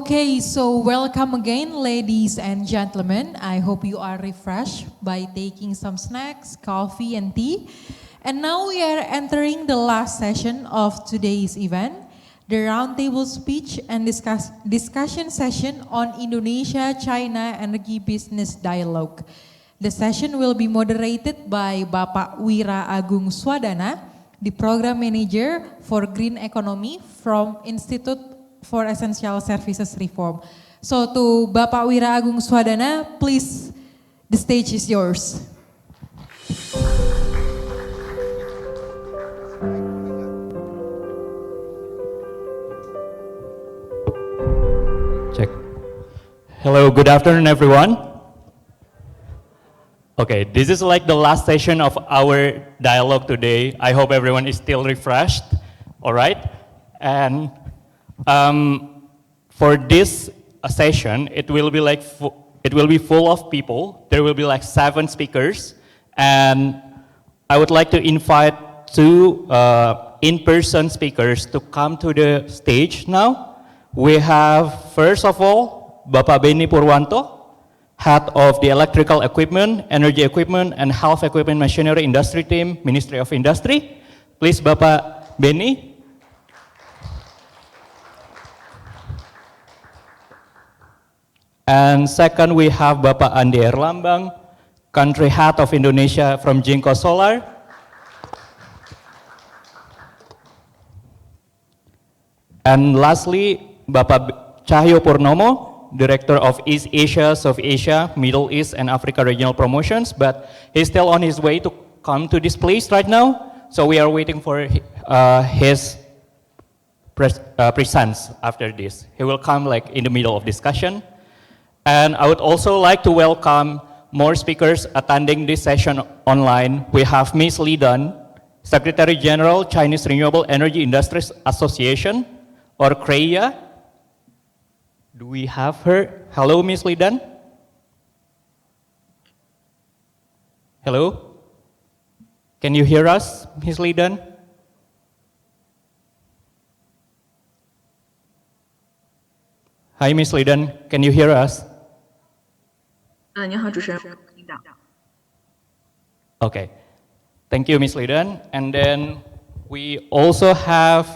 Okay, so welcome again, ladies and gentlemen. I hope you are refreshed by taking some snacks, coffee, and tea. And now we are entering the last session of today's event, the roundtable speech and discussion session on Indonesia-China Energy Business Dialogue. The session will be moderated by Bapak Wira Agung Swadana, the Program Manager for Green Economy from Institute for Essential Services Reform. So to Bapak Wira Agung Swadana, please, the stage is yours. Check. Hello, good afternoon, everyone. Okay, this is like the last session of our dialogue today. I hope everyone is still refreshed, all right? And for this session, it will be like it will be full of people. There will be like 7 speakers, and I would like to invite 2 in-person speakers to come to the stage now. We have, first of all, Bapak Benny Purwanto, Head of the Electrical Equipment, Energy Equipment, and Health Equipment Machinery Industry Team, Ministry of Industry. Please, Bapak Benny. And second, we have Bapak Andi Erlambang, Country Head of Indonesia from Jinko Solar. And lastly, Bapak Cahyo Purnomo, Director of East Asia, South Asia, Middle East, and Africa Regional Promotions, but he's still on his way to come to this place right now. So we are waiting for his presence after this. He will come like in the middle of discussion. And I would also like to welcome more speakers attending this session online. We have Ms. Li Dan, Secretary General, Chinese Renewable Energy Industries Association, or CREIA. Do we have her? Hello, Ms. Li Dan. Hello? Can you hear us, Ms. Li Dan? Hi, Ms. Li Dan. Can you hear us? 您好，主持人，领导。 Okay, thank you, Ms. Li Dan. And then we also have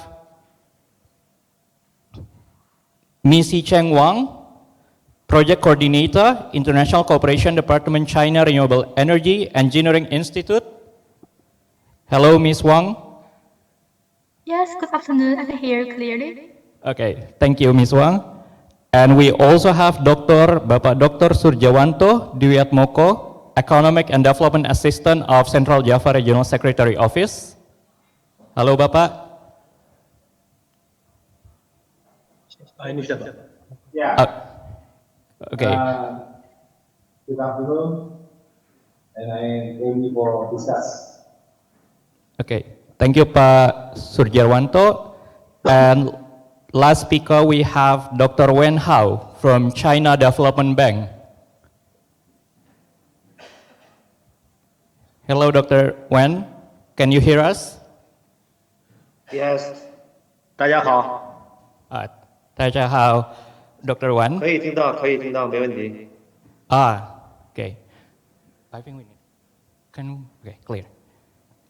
Ms. Cheng Wang, Project Coordinator, International Cooperation Department, China Renewable Energy Engineering Institute. Hello, Ms. Wang. Yes, good afternoon. I can hear you clearly. Okay, thank you, Ms. Wang. And we also have Bapak Dr. Surjawanto Dwiatmoko, Economic and Development Assistant of Central Java Regional Secretary Office. Halo, Bapak. Ini siapa? Yeah. Okay. Good afternoon, and I thank you for discuss. Okay, thank you, Pak Surjawanto. And last speaker, we have Dr. Wen Hao from China Development Bank. Hello, Dr. Wen. Can you hear us? Yes，大家好，大家好, Dr. Wen. 可以听到，可以听到，没问题。Okay. I think we need. Okay, clear.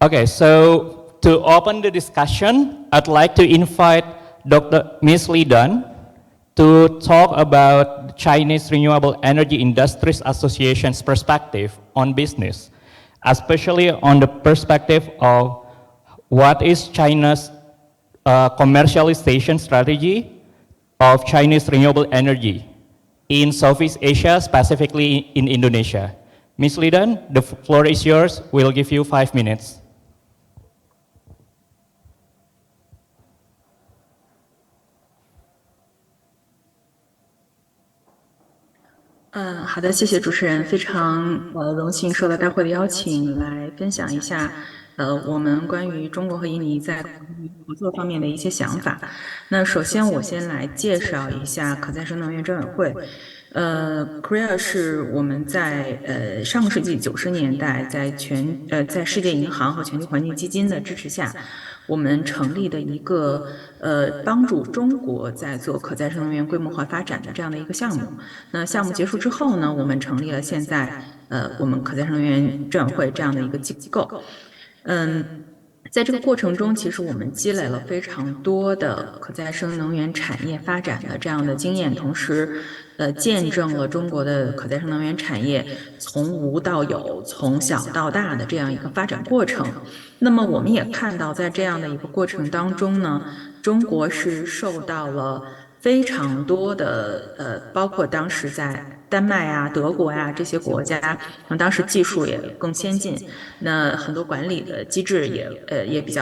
Okay, so to open the discussion, I'd like to invite Ms. Li Dan to talk about the Chinese Renewable Energy Industries Association's perspective on business, especially on the perspective of what is China's commercialization strategy of Chinese renewable energy in Southeast Asia, specifically in Indonesia. Ms. Li Dan, the floor is yours. We'll give you 5 minutes.嗯，好的，谢谢主持人，非常荣幸受到大会的邀请，来分享一下我们关于中国和印尼在合作方面的一些想法。那首先我先来介绍一下可再生能源专委会。CREA 是我们在上个世纪90年代在世界银行和全球环境基金的支持下，我们成立的一个帮助中国在做可再生能源规模化发展的这样的一个项目。那项目结束之后呢，我们成立了现在我们可再生能源政委会这样的一个机构。在这个过程中，其实我们积累了非常多的可再生能源产业发展的这样的经验，同时，见证了中国的可再生能源产业从无到有、从小到大的这样一个发展过程。那么，我们也看到，在这样的一个过程当中呢，中国是受到了非常多的包括当时在丹麦啊、德国呀这些国家，当时技术也更先进，那很多管理的机制也比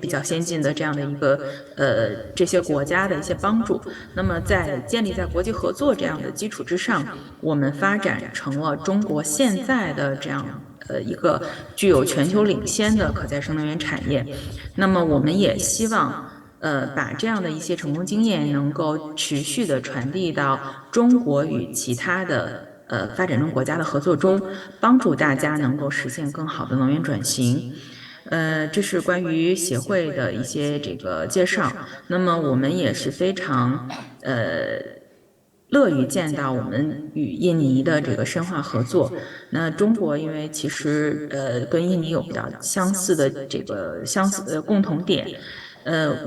较先进的这样的一个这些国家的一些帮助。那么在建立在国际合作这样的基础之上，我们发展成了中国现在的这样一个具有全球领先的可再生能源产业。那么我们也希望把这样的一些成功经验能够持续的传递到中国与其他的发展中国家的合作中，帮助大家能够实现更好的能源转型。这是关于协会的一些这个介绍。那么我们也是非常乐于见到我们与印尼的这个深化合作。那中国因为其实跟印尼有比较相似的这个共同点。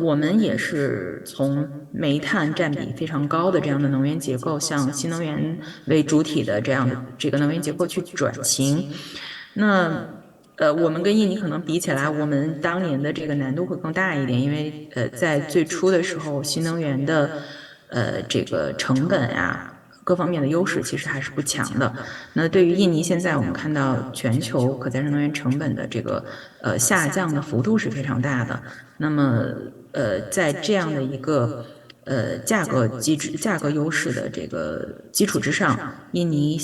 我们也是从煤炭占比非常高的这样的能源结构，向新能源为主体的这样的这个能源结构去转型。那我们跟印尼可能比起来，我们当年的这个难度会更大一点，因为在最初的时候，新能源的这个成本呀。各方面的优势其实还是不强的。那对于印尼，现在我们看到全球可再生能源成本的这个下降的幅度是非常大的。那么在这样的一个价格优势的这个基础之上，印尼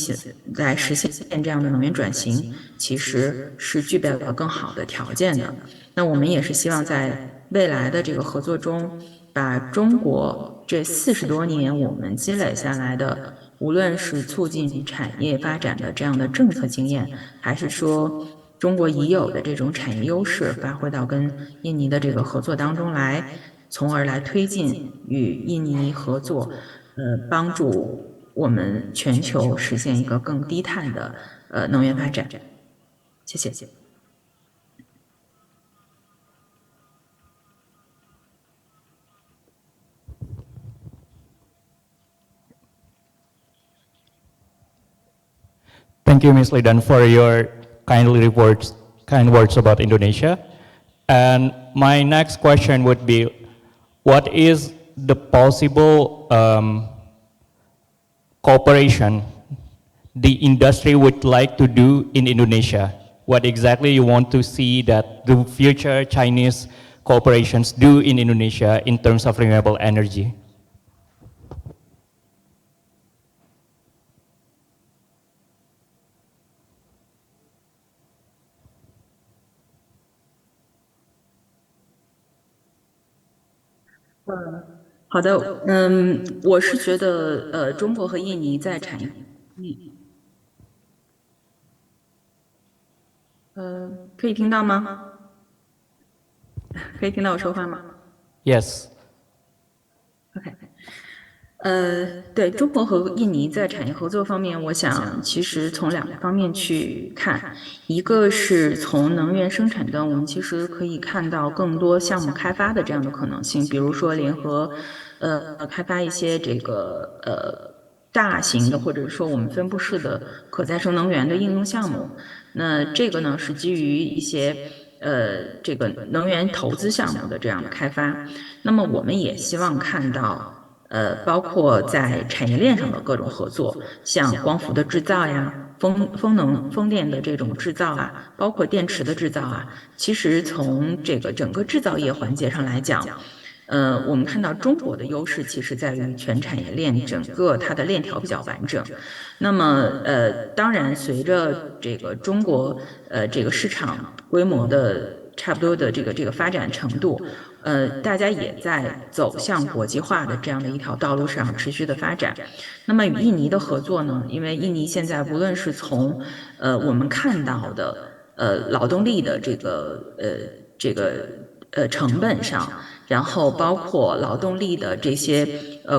来实现这样的能源转型，其实是具备了更好的条件的。那我们也是希望在未来的这个合作中，把中国这40多年我们积累下来的，无论是促进产业发展的这样的政策经验，还是说中国已有的这种产业优势，发挥到跟印尼的这个合作当中来，从而来推进与印尼合作，帮助我们全球实现一个更低碳的能源发展。谢谢。Thank you, Ms. Lidan, for your kind words about Indonesia. And my next question would be, what is the possible cooperation the industry would like to do in Indonesia? What exactly you want to see that the future Chinese corporations do in Indonesia in terms of renewable energy? 好的，我是觉得，中国和印尼在产业，可以听到吗？可以听到我说话吗 Yes.？OK。对中国和印尼在产业合作方面，我想其实从2个方面去看，一个是从能源生产端，我们其实可以看到更多项目开发的这样的可能性，比如说联合，开发一些这个大型的或者说我们分布式的可再生能源的应用项目。那这个呢是基于一些这个能源投资项目的这样的开发。那么我们也希望看到。包括在产业链上的各种合作，像光伏的制造呀、风电的这种制造啊，包括电池的制造啊，其实从这个整个制造业环节上来讲，我们看到中国的优势其实在于全产业链整个它的链条比较完整。那么当然随着这个中国这个市场规模的差不多的这个发展程度。大家也在走向国际化的这样的一条道路上持续的发展。那么与印尼的合作呢？因为印尼现在无论是从我们看到的劳动力的这个成本上，然后包括劳动力的这些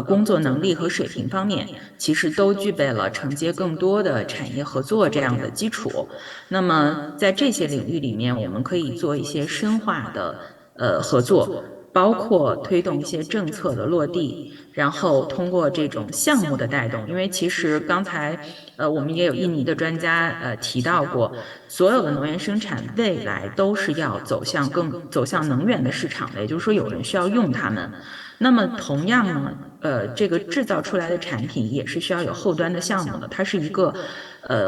工作能力和水平方面，其实都具备了承接更多的产业合作这样的基础。那么在这些领域里面，我们可以做一些深化的合作。包括推动一些政策的落地，然后通过这种项目的带动，因为其实刚才我们也有印尼的专家提到过，所有的能源生产未来都是要走向能源的市场的，也就是说有人需要用它们。那么同样呢，这个制造出来的产品也是需要有后端的项目的，它是一个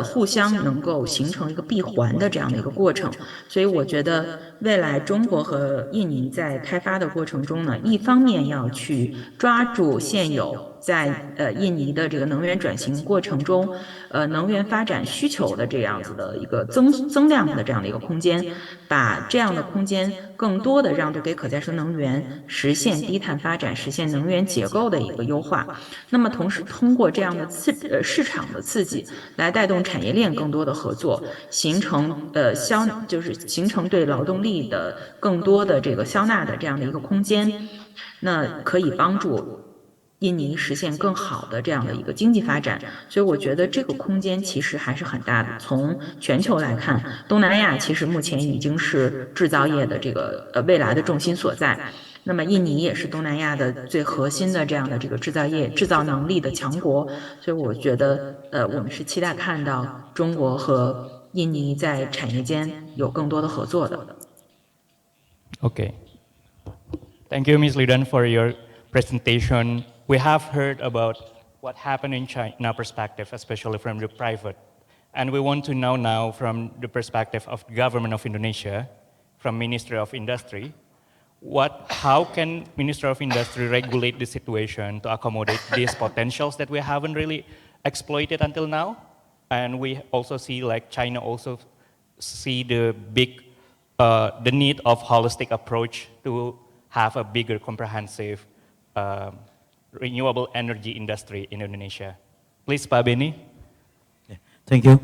互相能够形成一个闭环的这样的一个过程。所以我觉得未来中国和印尼在开发的过程中呢，一方面要去抓住现有在印尼的这个能源转型过程中，能源发展需求的这样子的一个增量的这样的一个空间，把这样的空间更多的让渡给可再生能源，实现低碳发展，实现能源结构的一个优化。那么同时通过这样的市场的刺激，来带动产业链更多的合作，形成形成对劳动力的更多的这个消纳的这样的一个空间，那可以帮助印尼实现更好的这样的一个经济发展。所以我觉得这个空间其实还是很大的。从全球来看，东南亚其实目前已经是制造业的这个未来的重心所在。那么印尼也是东南亚的最核心的这样的这个制造能力的强国，所以我觉得我们是期待看到中国和印尼在产业间有更多的合作的。Okay. Thank you, Ms. Lidan, for your presentation. We have heard about what happened in China perspective, especially from the private. And we want to know now from the perspective of the government of Indonesia, from Ministry of Industry, how can Ministry of Industry regulate the situation to accommodate these potentials that we haven't really exploited until now? And we also see like China also see the need of holistic approach to have a bigger comprehensive renewable energy industry in Indonesia. Please, Pak Beni. Thank you.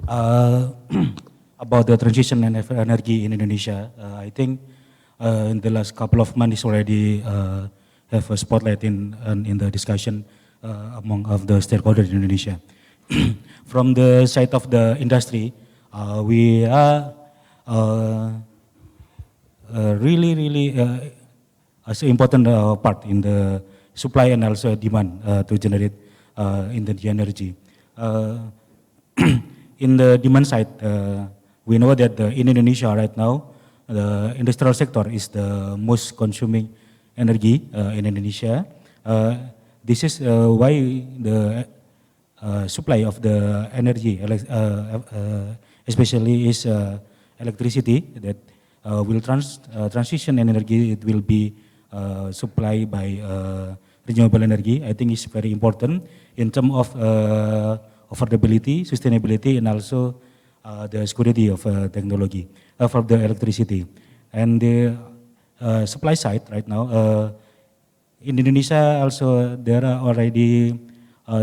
About the transition and energy in Indonesia, I think in the last couple of months already have a spotlight in the discussion among of the stakeholders in Indonesia. From the side of the industry, we are really as an important part in the supply and also demand to generate in the energy. In the demand side, we know that in Indonesia right now, the industrial sector is the most consuming energy in Indonesia. This is why the supply of the energy, especially is electricity, that will transition energy. It will be supplied by renewable energy. I think it's very important in terms of affordability, sustainability, and also the security of technology for the electricity. And the supply side right now, in Indonesia also there are already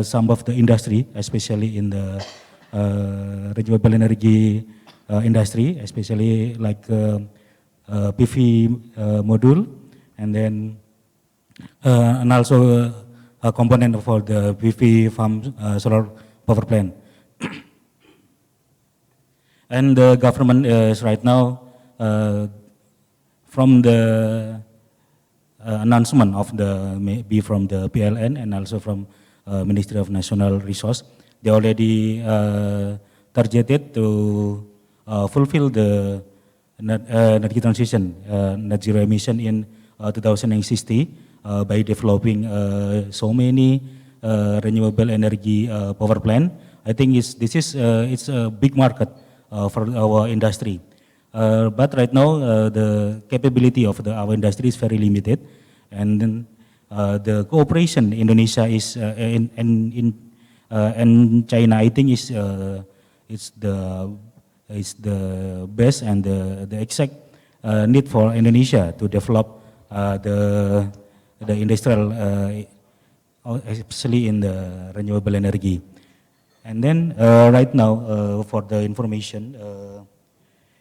some of the industry, especially in the renewable energy industry, especially like PV module, and then and also a component for the PV farm solar power plant. And the government is right now, from the announcement of maybe from the PLN and also from Ministry of National Resource, they already targeted to fulfill the energy transition, net zero emission in 2060 by developing so many renewable energy power plant. I think it's a big market for our industry. But right now, the capability of our industry is very limited, and then the cooperation Indonesia is and China, I think is the best and the exact need for Indonesia to develop the industrial, especially in the renewable energy. And then right now, for the information,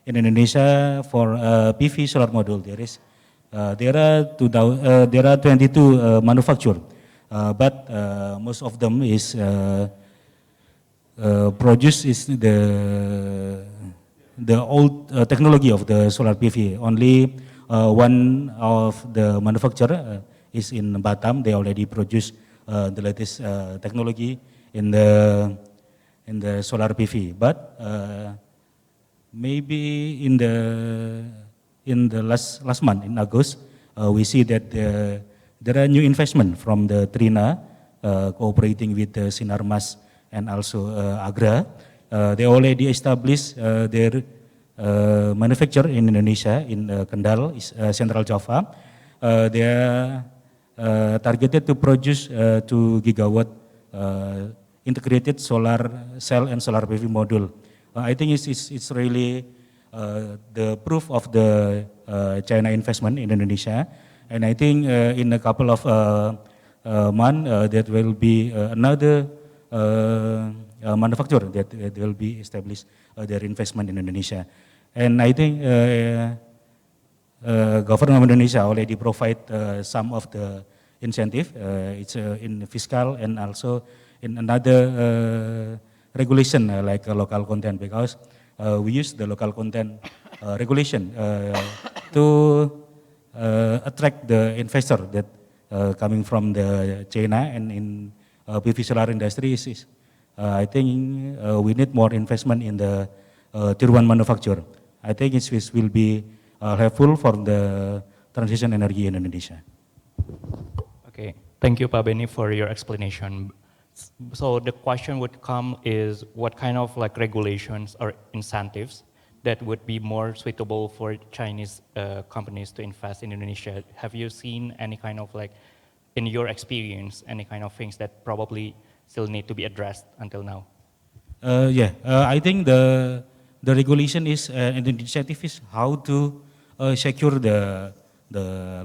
in Indonesia for PV solar module, there is there are 22 manufacturers, but most of them is produce is the old technology of the solar PV. Only one of the manufacturer is in Batam. They already produce the latest technology in the solar PV. But maybe in the last month in August, we see that there are new investment from the Trina cooperating with Sinarmas and also Agra. They already established their manufacture in Indonesia in Kendal, Central Java. They are targeted to produce 2 gigawatt integrated solar cell and solar PV module. I think it's really the proof of the China investment in Indonesia, and I think in a couple of months there will be another manufacturer that will be established their investment in Indonesia, and I think government of Indonesia already provide some of the incentive. It's in fiscal and also in another regulation like local content, because we use the local content regulation to attract the investor that coming from the China and in PV solar industry is I think we need more investment in the tier 1 manufacturer. I think it will be helpful for the transition energy in Indonesia. Okay, thank you, Pak Benny, for your explanation. So the question would come is what kind of like regulations or incentives that would be more suitable for Chinese companies to invest in Indonesia? Have you seen any kind of like, in your experience, any kind of things that probably still need to be addressed until now? I think the regulation is and the initiative is how to secure the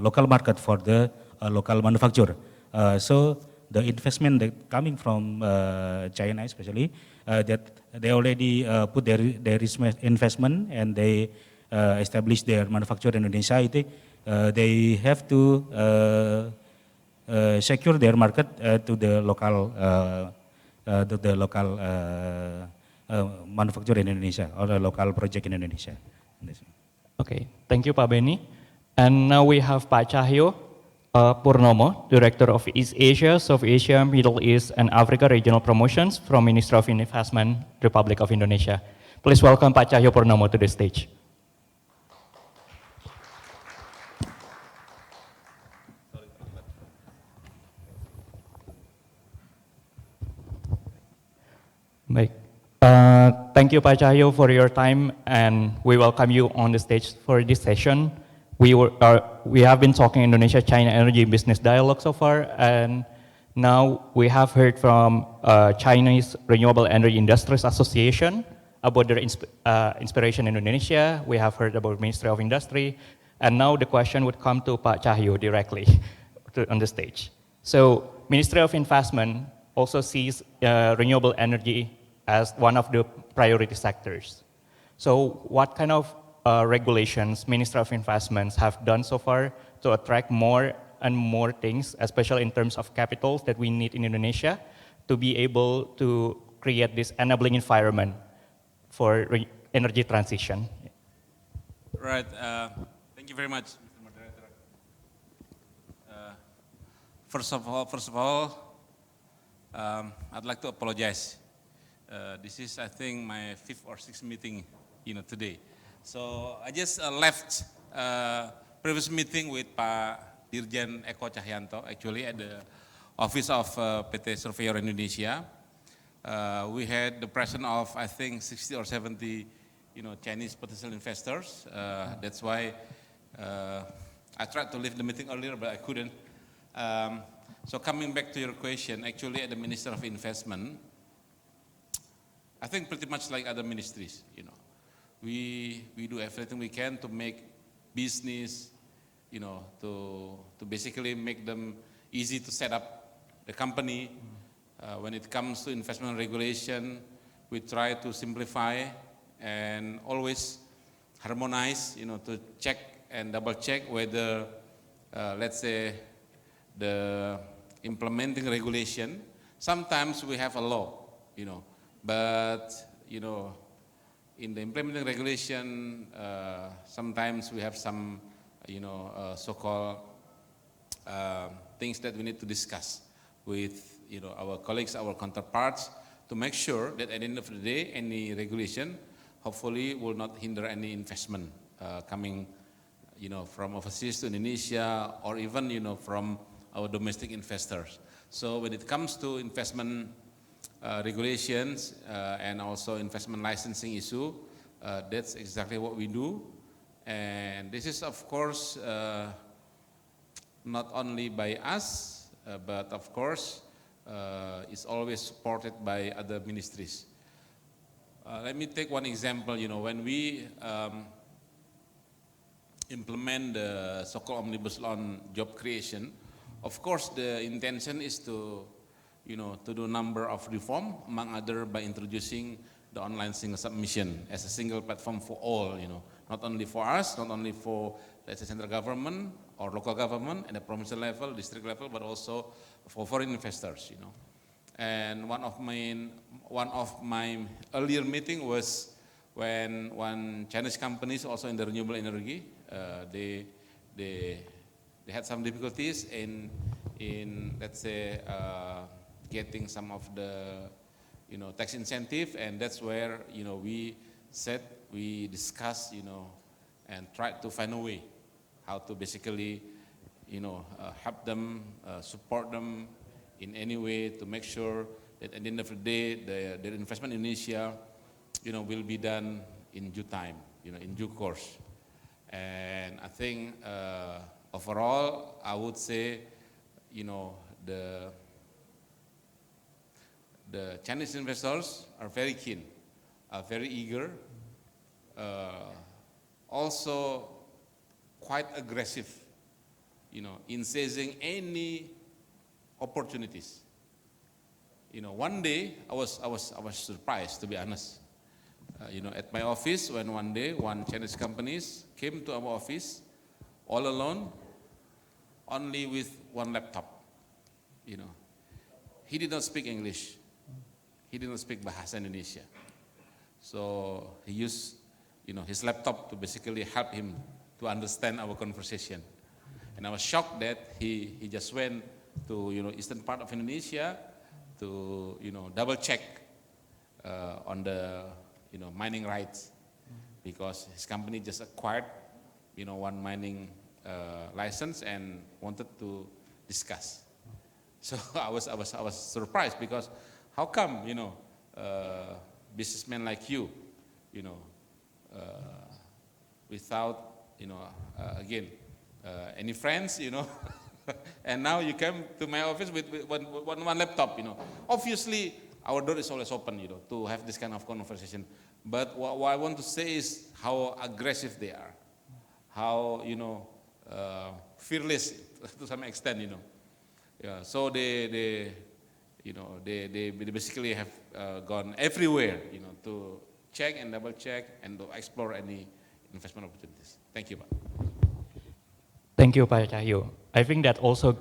local market for the local manufacturer. So the investment that coming from China especially, that they already put their investment and they establish their manufacture in Indonesia. I think they have to secure their market to the local manufacturer in Indonesia or a local project in Indonesia. Okay, thank you, Pak Benny. And now we have Pak Cahyo Purnomo, Director of East Asia, South Asia, Middle East, and Africa Regional Promotions from Ministry of Investment, Republic of Indonesia. Please welcome Pak Cahyo Purnomo to the stage. Baik, thank you Pak Cahyo for your time, and we welcome you on the stage for this session. We have been talking Indonesia-China Energy Business Dialogue so far, and now we have heard from Chinese Renewable Energy Industries Association about their inspiration in Indonesia. We have heard about Ministry of Industry, and now the question would come to Pak Cahyo directly on the stage. So Ministry of Investment also sees renewable energy as one of the priority sectors. So what kind of regulations Ministry of Investments have done so far to attract more and more things, especially in terms of capitals that we need in Indonesia to be able to create this enabling environment for energy transition? Right. Thank you very much, Mr. Moderator. First of all, I'd like to apologize. This is, I think, my 5th or 6th meeting, today. So I just left previous meeting with Pak Dirjen Eko Cahyanto, actually at the office of PT Surveyor Indonesia. We had the presence of, I think, 60 or 70, Chinese potential investors. That's why I tried to leave the meeting earlier, but I couldn't. So coming back to your question, actually at the Minister of Investment, I think pretty much like other ministries, we do everything we can to make business, to basically make them easy to set up the company. When it comes to investment regulation, we try to simplify and always harmonize, to check and double check whether, let's say, the implementing regulation, sometimes we have a law, but, in the implementing regulation, sometimes we have some, so-called things that we need to discuss with, our colleagues, our counterparts, to make sure that at the end of the day, any regulation, hopefully, will not hinder any investment coming, from overseas to Indonesia, or even, from our domestic investors. So when it comes to investment regulations and also investment licensing issue, that's exactly what we do. And this is, of course, not only by us, but of course, it's always supported by other ministries. Let me take one example. When we implement the so-called omnibus law on job creation, of course, the intention is to, to do a number of reform, among other by introducing the online single submission as a single platform for all, not only for us, not only for, let's say, central government or local government at the provincial level, district level, but also for foreign investors, And one of my earlier meeting was when Chinese companies also in the renewable energy, they had some difficulties in let's say getting some of the tax incentive, and that's where we discussed and tried to find a way how to basically help them, support them in any way to make sure that at the end of the day their investment in Indonesia will be done in due time, in due course. And I think overall, I would say, the Chinese investors are very keen, are very eager, also quite aggressive, in seizing any opportunities. One day I was surprised, to be honest. At my office, when one day one Chinese companies came to our office all alone, only with one laptop. He did not speak English. He did not speak Bahasa Indonesia. So he used, his laptop to basically help him to understand our conversation. And I was shocked that he just went to, eastern part of Indonesia to, double check on the, mining rights, because his company just acquired, one mining license and wanted to discuss. So I was surprised, because how come, businessmen like you, without, again, any friends, and now you came to my office with one laptop, Obviously, our door is always open, to have this kind of conversation. But what I want to say is how aggressive they are, how, fearless to some extent, Yeah, so they basically have gone everywhere, to check and double check and to explore any investment opportunities. Thank you, Pak. Thank you, Pak Cahyo. I think that also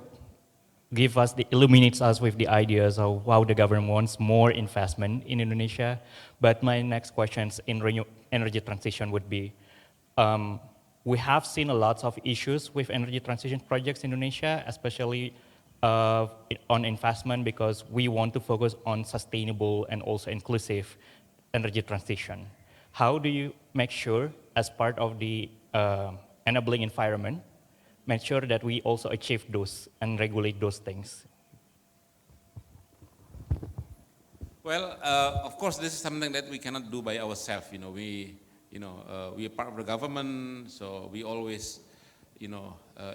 illuminates us with the ideas of how the government wants more investment in Indonesia. But my next questions in energy transition would be, we have seen a lot of issues with energy transition projects in Indonesia, especially on investment, because we want to focus on sustainable and also inclusive energy transition. How do you make sure, as part of the enabling environment, make sure that we also achieve those and regulate those things? Well, of course, this is something that we cannot do by ourselves. We are part of the government, so we always,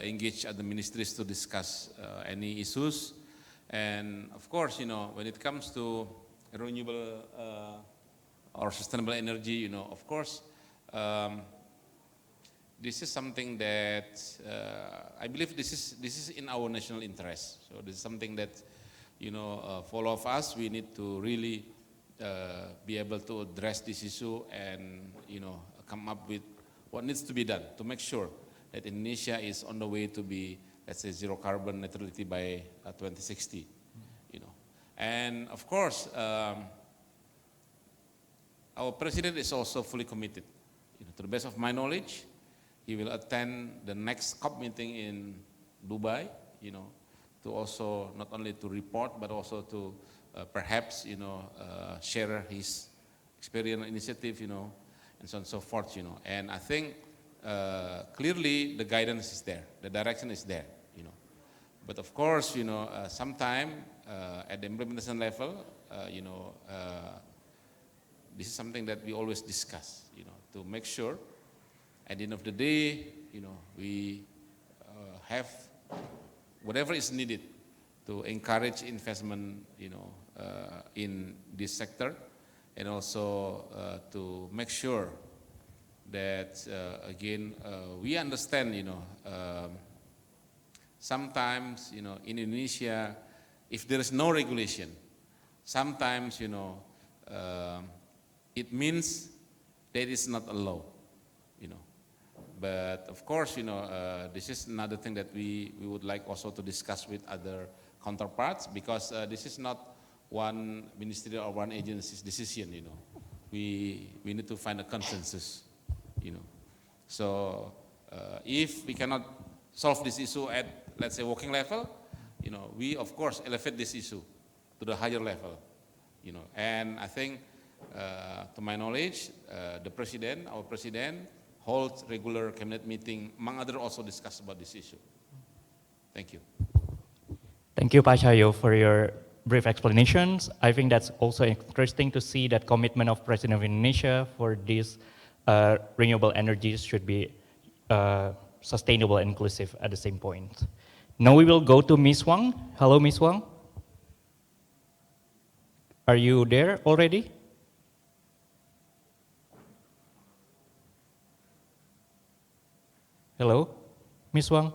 engage other ministries to discuss any issues. And of course, when it comes to renewable or sustainable energy, of course, this is something that I believe this is in our national interest. So this is something that, for all of us, we need to really be able to address this issue and, come up with what needs to be done to make sure that Indonesia is on the way to be, let's say, zero carbon neutrality by 2060. And of course, our president is also fully committed. To the best of my knowledge, he will attend the next COP meeting in Dubai, to also not only to report, but also to perhaps, share his experience, initiative, and so on and so forth, And I think clearly the guidance is there, the direction is there, But of course, sometime at the implementation level, this is something that we always discuss, to make sure at the end of the day, we have whatever is needed to encourage investment, in this sector, and also to make sure that again we understand, sometimes, in Indonesia, if there is no regulation, sometimes, it means that it's not a law, But of course, this is another thing that we would like also to discuss with other counterparts, because this is not one ministry or one agency's decision, We need to find a consensus, So if we cannot solve this issue at, let's say, working level, we of course elevate this issue to the higher level, And I think, to my knowledge, our president, holds regular cabinet meeting, among other also discuss about this issue. Thank you. Thank you, Pak Cahyo, for your brief explanations. I think that's also interesting to see that commitment of President of Indonesia for these renewable energies should be sustainable and inclusive at the same point. Now we will go to Ms. Wang. Hello, Ms. Wang. Are you there already? Hello, Ms. Wang.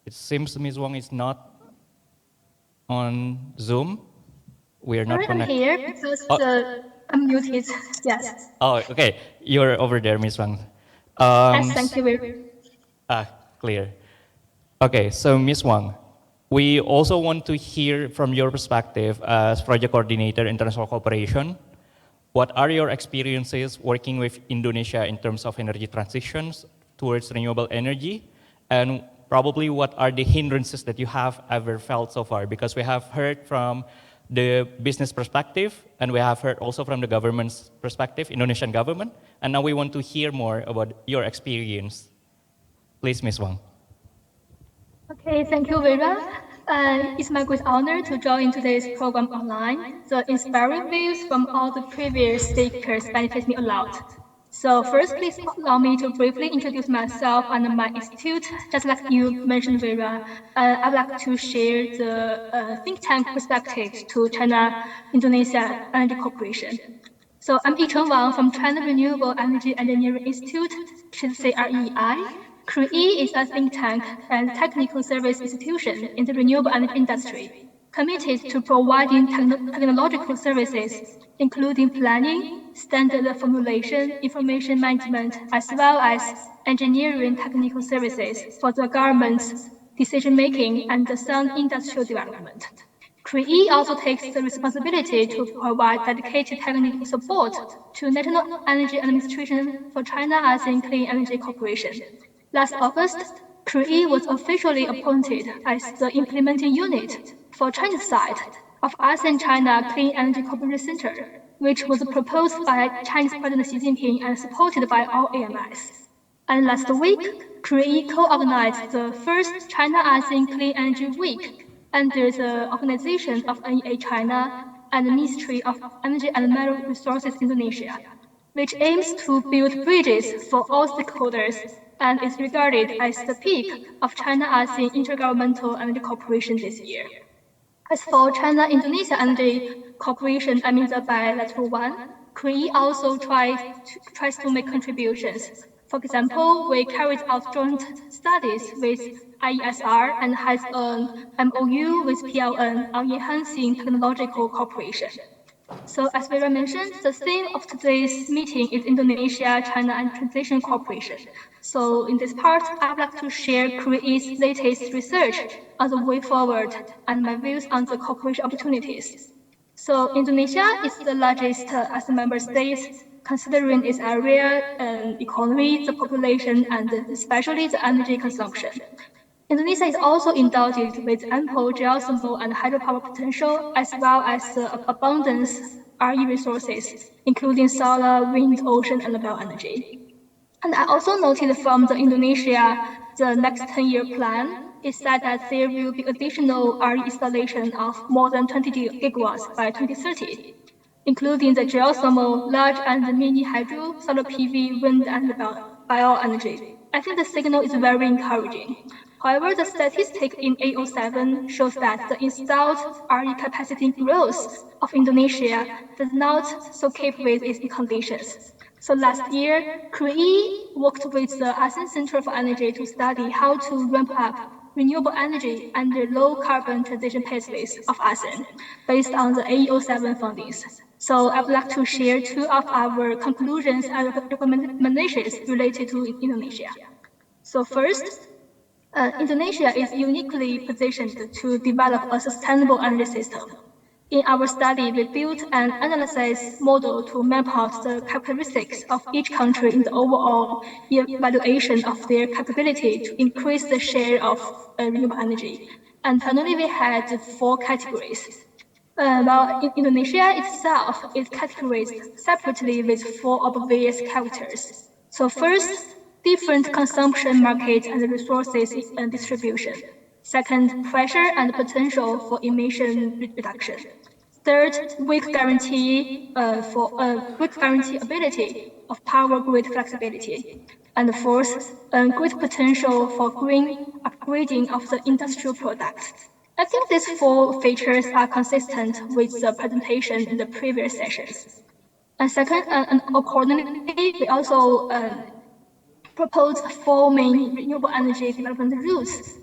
It seems Ms. Wang is not on Zoom. We are not connected. I'm here because I'm muted. Yes. Oh, okay. You're over there, Ms. Wang. Yes, thank you very much. Clear. Okay, so Ms. Wang, we also want to hear from your perspective as project coordinator international cooperation. What are your experiences working with Indonesia in terms of energy transitions towards renewable energy? And probably what are the hindrances that you have ever felt so far? Because we have heard from the business perspective, and we have heard also from the government's perspective, Indonesian government, and now we want to hear more about your experience. Please, Ms. Wang. Okay, thank you, Vera. It's my great honor to join today's program online. The inspiring views from all the previous speakers benefit me a lot. So first, please allow me to briefly introduce myself and my institute. Just like you mentioned, Vera, I'd like to share the think tank perspective to China-Indonesia Energy Cooperation. So I'm Yicheng Wang from China Renewable Energy Engineering Institute, which is CREI. CREI is a think tank and technical service institution in the renewable energy industry, committed to providing technological services, including planning, standard formulation, information management, as well as engineering technical services for the government's decision-making and the sound industrial development. CREI also takes the responsibility to provide dedicated technical support to National Energy Administration for China-ASEAN Clean Energy Corporation. Last August, CREI was officially appointed as the implementing unit for China's side of ASEAN-China Clean Energy Cooperation Center, which was proposed by Chinese President Xi Jinping and supported by all AMS. And last week, CREI co-organized the first China-ASEAN Clean Energy Week under the organization of NEA China and the Ministry of Energy and Mineral Resources Indonesia, which aims to build bridges for all stakeholders and is regarded as the peak of China-ASEAN intergovernmental energy cooperation this year. As for China-Indonesia Energy Cooperation, I mean the bilateral one, CREI also tries to make contributions. For example, we carried out joint studies with IESR and has an MOU with PLN on enhancing technological cooperation. So as Vera mentioned, the theme of today's meeting is Indonesia, China, and Transition Cooperation. So in this part, I would like to share CREE's latest research on the way forward and my views on the cooperation opportunities. So Indonesia is the largest as a member state, considering its area, economy, the population, and especially the energy consumption. Indonesia is also endowed with ample geothermal and hydropower potential, as well as abundance RE resources, including solar, wind, ocean, and bioenergy. And I also noted from the Indonesia, the next 10-year plan is said that there will be additional RE installation of more than 20 gigawatts by 2030, including the geothermal, large and mini hydro, solar PV, wind, and bioenergy. I think the signal is very encouraging. However, the statistic in 807 shows that the installed RE capacity growth of Indonesia does not so keep with its conditions. So last year, CREE worked with the ASEAN Center for Energy to study how to ramp up renewable energy and the low carbon transition pathways of ASEAN based on the AE07 findings. So I would like to share two of our conclusions and recommendations related to Indonesia. So first, Indonesia is uniquely positioned to develop a sustainable energy system. In our study, we built an analysis model to map out the characteristics of each country in the overall evaluation of their capability to increase the share of renewable energy. And finally, we had 4 categories. While Indonesia itself is categorized separately with 4 obvious characters. So first, different consumption markets and resources distribution. Second, pressure and potential for emission reduction. Third, weak guarantee ability of power grid flexibility. And fourth, great potential for green upgrading of the industrial products. I think these 4 features are consistent with the presentation in the previous sessions. And second, and accordingly, we also proposed 4 main renewable energy development routes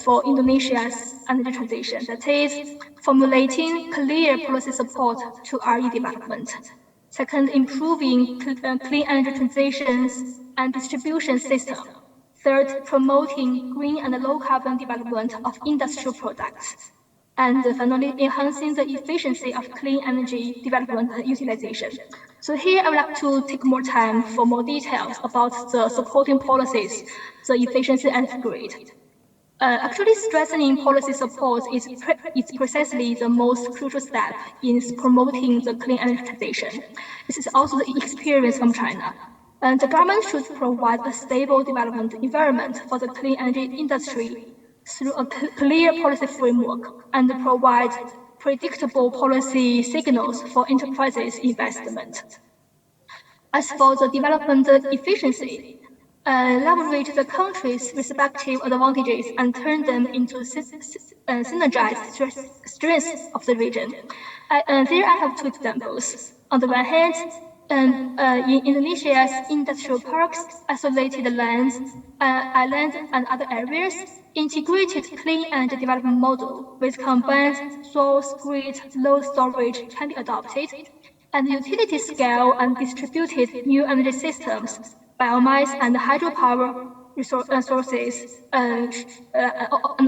for Indonesia's energy transition. That is, formulating clear policy support to RE development. Second, improving clean energy transitions and distribution system. Third, promoting green and low carbon development of industrial products. And finally, enhancing the efficiency of clean energy development and utilization. So here I would like to take more time for more details about the supporting policies, the efficiency and grid. Actually, strengthening policy support is precisely the most crucial step in promoting the clean energy transition. This is also the experience from China. And the government should provide a stable development environment for the clean energy industry through a clear policy framework and provide predictable policy signals for enterprises' investment. As for the development efficiency, leverage the country's respective advantages and turn them into synergized strengths of the region. There I have 2 examples. On the one hand, in Indonesia's industrial parks, isolated lands, islands, and other areas, integrated clean energy development model with combined source grid load storage can be adopted, and utility scale and distributed new energy systems, biomass and hydropower sources, and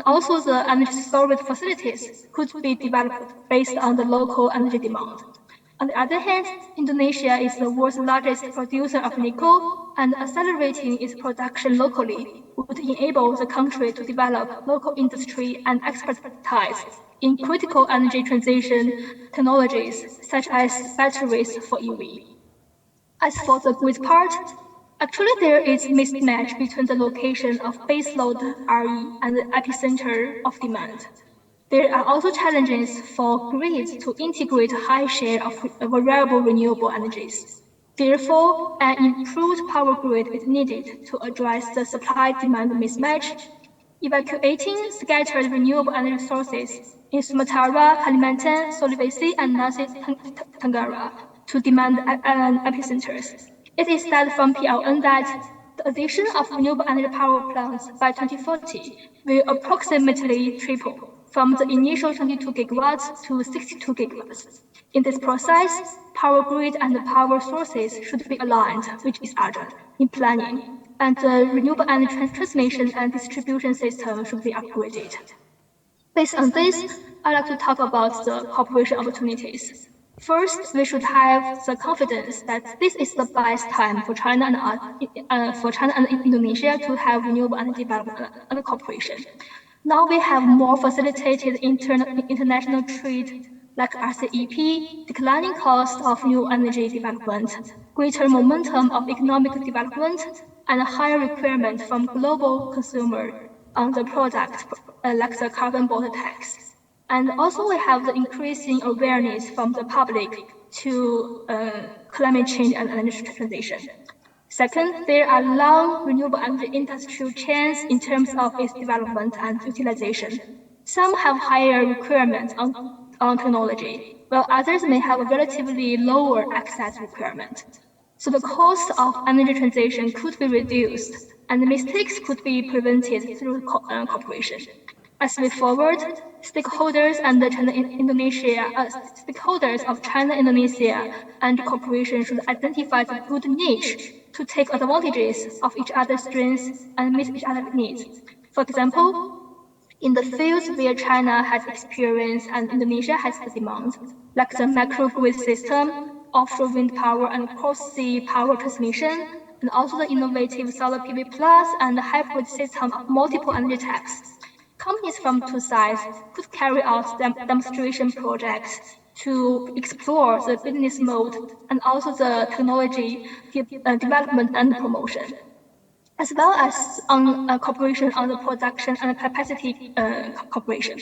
also the energy storage facilities could be developed based on the local energy demand. On the other hand, Indonesia is the world's largest producer of nickel, and accelerating its production locally would enable the country to develop local industry and expertise in critical energy transition technologies, such as batteries for EV. As for the grid part, actually there is mismatch between the location of baseload RE and the epicenter of demand. There are also challenges for grids to integrate a high share of variable renewable energies. Therefore, an improved power grid is needed to address the supply-demand mismatch, evacuating scattered renewable energy sources in Sumatra, Kalimantan, Sulawesi, and Nasi Tenggara to demand epicenters. It is said from PLN that the addition of renewable energy power plants by 2040 will approximately triple from the initial 22 gigawatts to 62 gigawatts. In this process, power grid and the power sources should be aligned with each other in planning, and the renewable energy transmission and distribution system should be upgraded. Based on this, I'd like to talk about the cooperation opportunities. First, we should have the confidence that this is the best time for China and Indonesia to have renewable energy development and cooperation. Now we have more facilitated international trade like RCEP, declining cost of new energy development, greater momentum of economic development, and a higher requirement from global consumer on the product like the carbon border tax. And also we have the increasing awareness from the public to climate change and energy transition. Second, there are long renewable energy industrial chains in terms of its development and utilization. Some have higher requirements on technology, while others may have a relatively lower access requirement. So the cost of energy transition could be reduced, and mistakes could be prevented through cooperation. As we forward, stakeholders of China, Indonesia, and cooperation should identify the good niche to take advantages of each other's strengths and meet each other's needs. For example, in the fields where China has experience and Indonesia has the demand, like the microgrid system, offshore wind power and cross-sea power transmission, and also the innovative solar PV plus and the hybrid system of multiple energy types. Companies from two sides could carry out demonstration projects to explore the business mode and also the technology development and promotion, as well as on cooperation on the production and capacity cooperation.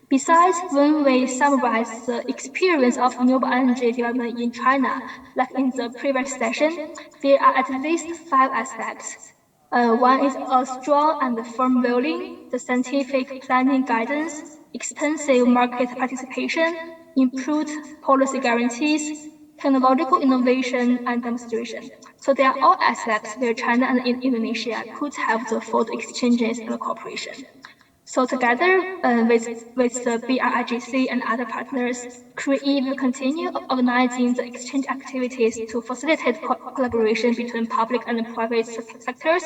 Besides, when we summarize the experience of renewable energy development in China, like in the previous session, there are at least 5 aspects. One is a strong and firm willing, the scientific planning guidance, extensive market participation, improved policy guarantees, technological innovation, and demonstration. So they are all aspects where China and Indonesia could have the further exchanges and cooperation. So together with the BRIGC and other partners, CREE will continue organizing the exchange activities to facilitate collaboration between public and private sectors,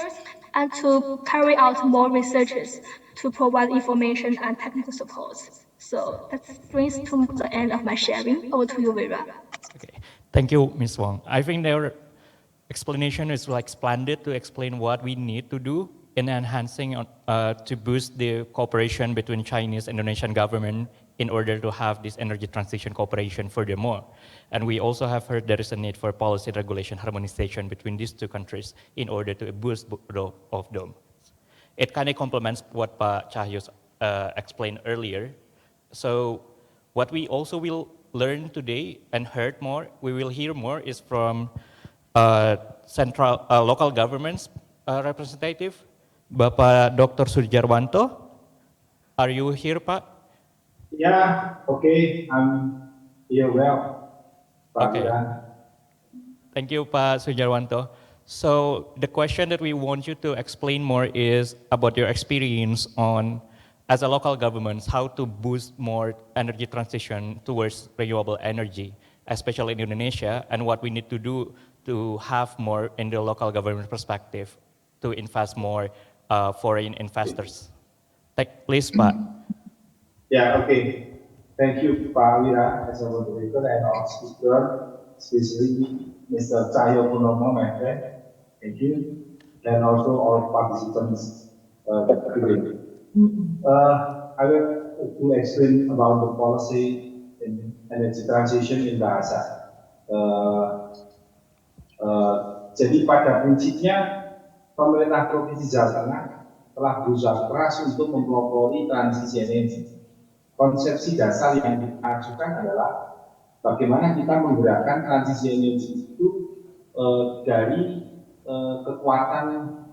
and to carry out more researches to provide information and technical support. So that brings to the end of my sharing. Over to you, Vera. Okay, thank you, Ms. Wang. I think their explanation is like splendid to explain what we need to do in enhancing to boost the cooperation between Chinese and Indonesian government in order to have this energy transition cooperation furthermore. And we also have heard there is a need for policy regulation harmonization between these two countries in order to boost both of them. It kind of complements what Pak Cahyo explained earlier. So what we also will learn today and we will hear more is from central local governments representative, Bapak Dr. Sujarwanto. Are you here, Pak? Yeah, okay, I'm here well. Okay. Thank you, Pak Sujarwanto. So the question that we want you to explain more is about your experience on, as a local government, how to boost more energy transition towards renewable energy, especially in Indonesia, and what we need to do to have more in the local government perspective to invest more foreign investors. Please, Pak. Yeah, okay. Thank you, Pak Wira, as a moderator, and our speaker, especially Mr. Cahyo Purnomo, my friend. Thank you. And also all participants today. I will to explain about the policy in energy transition in Bahasa. Jadi pada prinsipnya pemerintah Provinsi Jawa Tengah telah berusaha keras untuk mempelopori transisi energi. Konsepsi dasar yang diajukan adalah bagaimana kita menggerakkan transisi energi itu dari kekuatan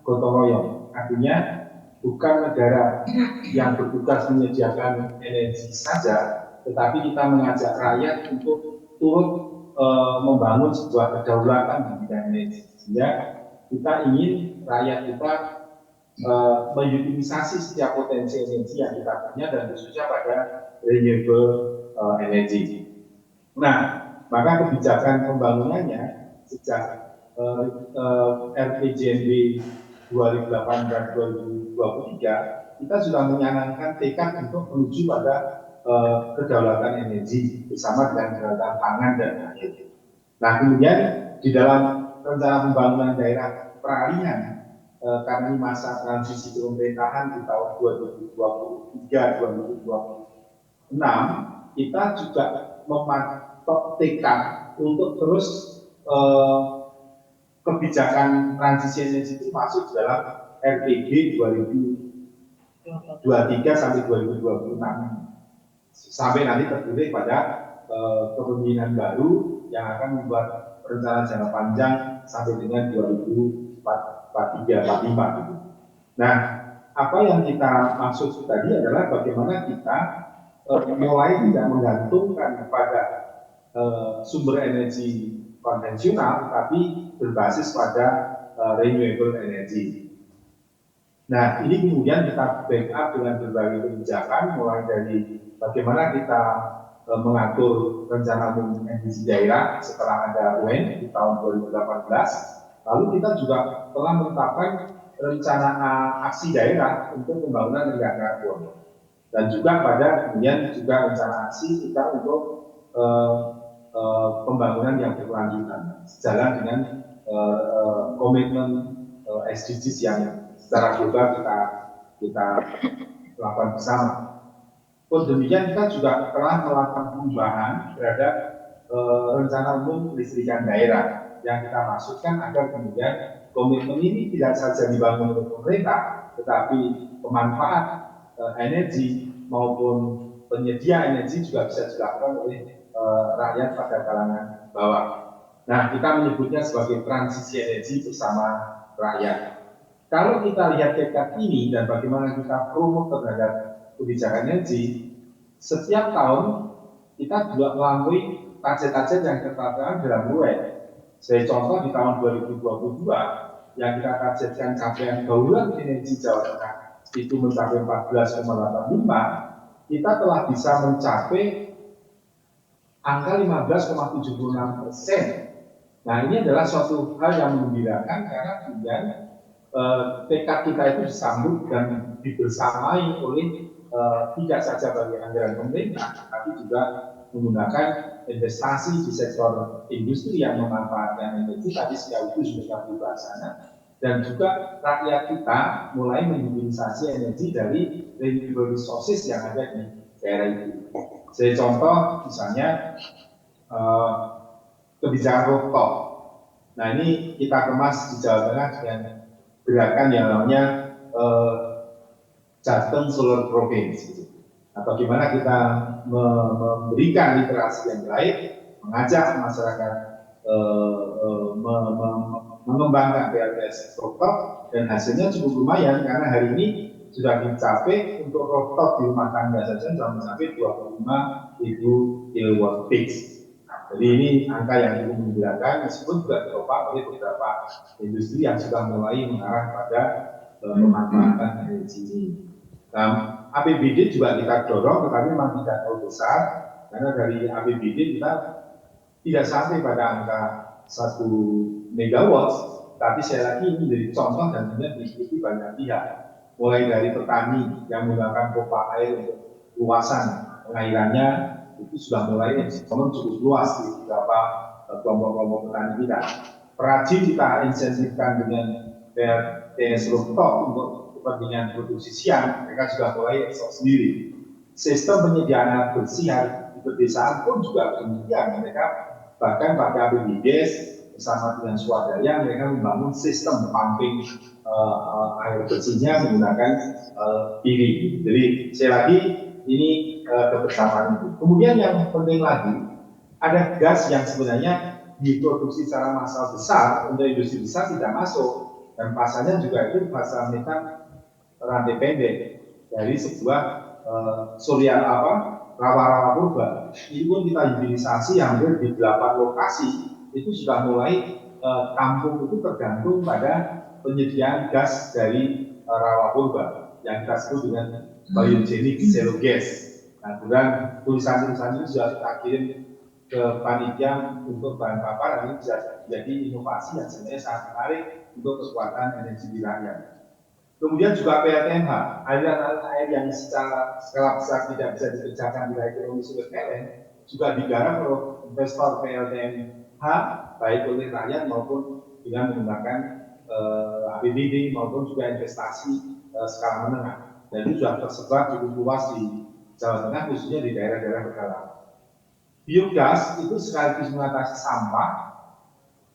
gotong royong. Artinya bukan negara yang bertugas menyediakan energi saja, tetapi kita mengajak rakyat untuk turut membangun sebuah kedaulatan di bidang energi. Sehingga kita ingin rakyat kita mengutilisasi setiap potensi energi yang kita punya dan khususnya pada renewable energy. Nah, maka kebijakan pembangunannya sejak RPJMD 2018-2023 kita sudah menyanangkan tekad untuk menuju pada kedaulatan energi bersama dengan kedaulatan pangan dan air. Nah, kemudian di dalam rencana pembangunan daerah peralihan karena ini masa transisi pemerintahan di tahun 2023-2026, kita juga mematok tekad untuk terus kebijakan transisi energi itu masuk dalam RPG 2023 sampai 2026 sampai nanti terpilih pada kepemimpinan baru yang akan membuat rencana jangka panjang sampai dengan 2043-45 gitu. Nah, apa yang kita maksud tadi adalah bagaimana kita mulai tidak menggantungkan pada sumber energi konvensional, tapi berbasis pada renewable energy. Nah, ini kemudian kita backup dengan berbagai kebijakan, mulai dari bagaimana kita mengatur rencana umum energi daerah setelah ada UN di tahun 2018. Lalu kita juga telah menetapkan rencana aksi daerah untuk pembangunan rendah karbon. Dan juga pada kemudian juga rencana aksi kita untuk pembangunan yang berkelanjutan sejalan dengan komitmen SDGs yang secara global kita lakukan bersama. Pun demikian kita juga telah melakukan perubahan terhadap rencana umum kelistrikan daerah yang kita maksudkan agar kemudian komitmen ini tidak saja dibangun oleh pemerintah, tetapi pemanfaat energi maupun penyedia energi juga bisa dilakukan oleh rakyat pada kalangan bawah. Nah, kita menyebutnya sebagai transisi energi bersama rakyat. Kalau kita lihat tekad ini dan bagaimana kita promote terhadap kebijakan energi, setiap tahun kita juga melalui target-target yang ditetapkan dalam UN. Sebagai contoh di tahun 2022 yang kita targetkan capaian daulat energi Jawa Tengah itu mencapai 14,85, kita telah bisa mencapai angka 15,76%. Nah, ini adalah suatu hal yang menggembirakan karena kemudian tekad kita itu disambut dan dibersamai oleh tidak saja bagi anggaran pemerintah, tapi juga menggunakan investasi di sektor industri yang memanfaatkan energi tadi sekaligus sudah dibahasana, dan juga rakyat kita mulai menghimplisasi energi dari renewable resources yang ada di daerah itu. Sebagai contoh, misalnya kebijakan rooftop. Nah, ini kita kemas di Jawa Tengah dengan gerakan yang namanya Jateng Solar Province. Nah, bagaimana kita memberikan literasi yang baik, mengajak masyarakat mengembangkan PLTS rooftop, dan hasilnya cukup lumayan karena hari ini sudah dicapai untuk rooftop di rumah tangga saja sudah mencapai 25.000 kW peak. Jadi ini angka yang cukup menggembirakan, meskipun juga ditopang oleh beberapa industri yang sudah mulai mengarah pada pemanfaatan energi ini. Nah, APBD juga kita dorong, tetapi memang tidak terlalu besar, karena dari APBD kita tidak sampai pada angka 1 megawatt, tapi saya lagi ini menjadi contoh dan kemudian diikuti banyak pihak, mulai dari petani yang menggunakan pompa air untuk luasan pengairannya, itu sudah mulai cukup luas di beberapa kelompok-kelompok petani kita. Perajin kita insentifkan dengan PLTS rooftop untuk kepentingan produksi siang, mereka sudah mulai ekspor sendiri. Sistem penyediaan air bersih di pedesaan pun juga demikian, mereka bahkan pada APBD bersama dengan swadaya mereka membangun sistem pumping air bersihnya menggunakan piring. Jadi sekali lagi ini kebersamaan itu. Kemudian yang penting lagi, ada gas yang sebenarnya diproduksi secara massal besar untuk industri besar tidak masuk, dan pasarnya juga itu pasar metan rantai pendek dari sebuah rawa-rawa purba. Ini pun kita hilirisasi hampir di 8 lokasi, itu sudah mulai kampung itu tergantung pada penyediaan gas dari rawa purba yang kita sebut dengan biogenic zero gas. Nah, kemudian tulisan-tulisan ini sudah kita kirim ke panitia untuk bahan paparan. Ini bisa jadi inovasi yang sebenarnya sangat menarik untuk kekuatan energi di rakyat. Kemudian juga PLTMH, aliran air yang secara skala besar tidak bisa dikerjakan di wilayah ekonomi sumber PLN, juga digarap oleh investor PLTMH, baik oleh rakyat maupun dengan menggunakan APBD maupun juga investasi skala menengah. Dan itu sudah tersebar cukup luas di Jawa Tengah, khususnya di daerah-daerah pedalaman. Biogas itu sekaligus mengatasi sampah,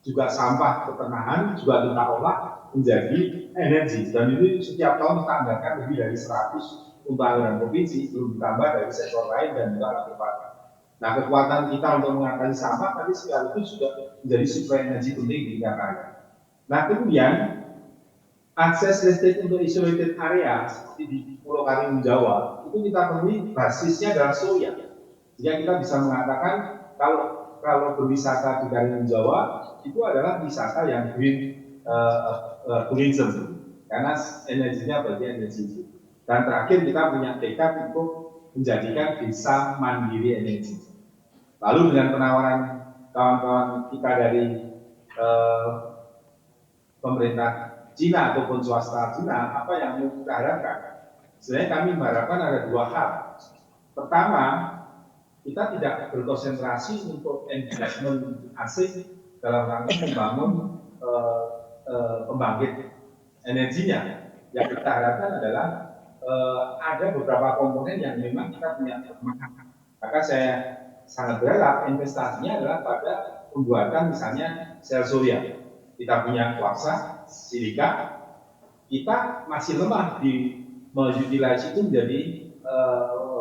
juga sampah peternakan, juga kita olah menjadi energi. Dan ini setiap tahun kita anggarkan lebih dari 100 untuk anggaran provinsi, belum ditambah dari sektor lain dan juga akibat. Nah, kekuatan kita untuk mengatasi sampah tadi sekaligus juga menjadi sumber energi penting di Jakarta. Nah, kemudian akses listrik untuk isolated area seperti di Pulau Karimun Jawa itu kita temui basisnya adalah soya. Jika kita bisa mengatakan kalau berwisata di Karimun Jawa itu adalah wisata yang green tourism karena energinya bagian energi. Dan terakhir kita punya tekad untuk menjadikan desa mandiri energi. Lalu dengan penawaran kawan-kawan kita dari pemerintah Cina ataupun swasta Cina, apa yang kita harapkan? Sebenarnya kami mengharapkan ada dua hal. Pertama, kita tidak berkonsentrasi untuk investment asing dalam rangka membangun pembangkit energinya. Yang kita harapkan adalah ada beberapa komponen yang memang kita punya kelemahan. Maka saya sangat berharap investasinya adalah pada pembuatan misalnya sel surya. Kita punya kuarsa, silika, kita masih lemah di mengutilize itu menjadi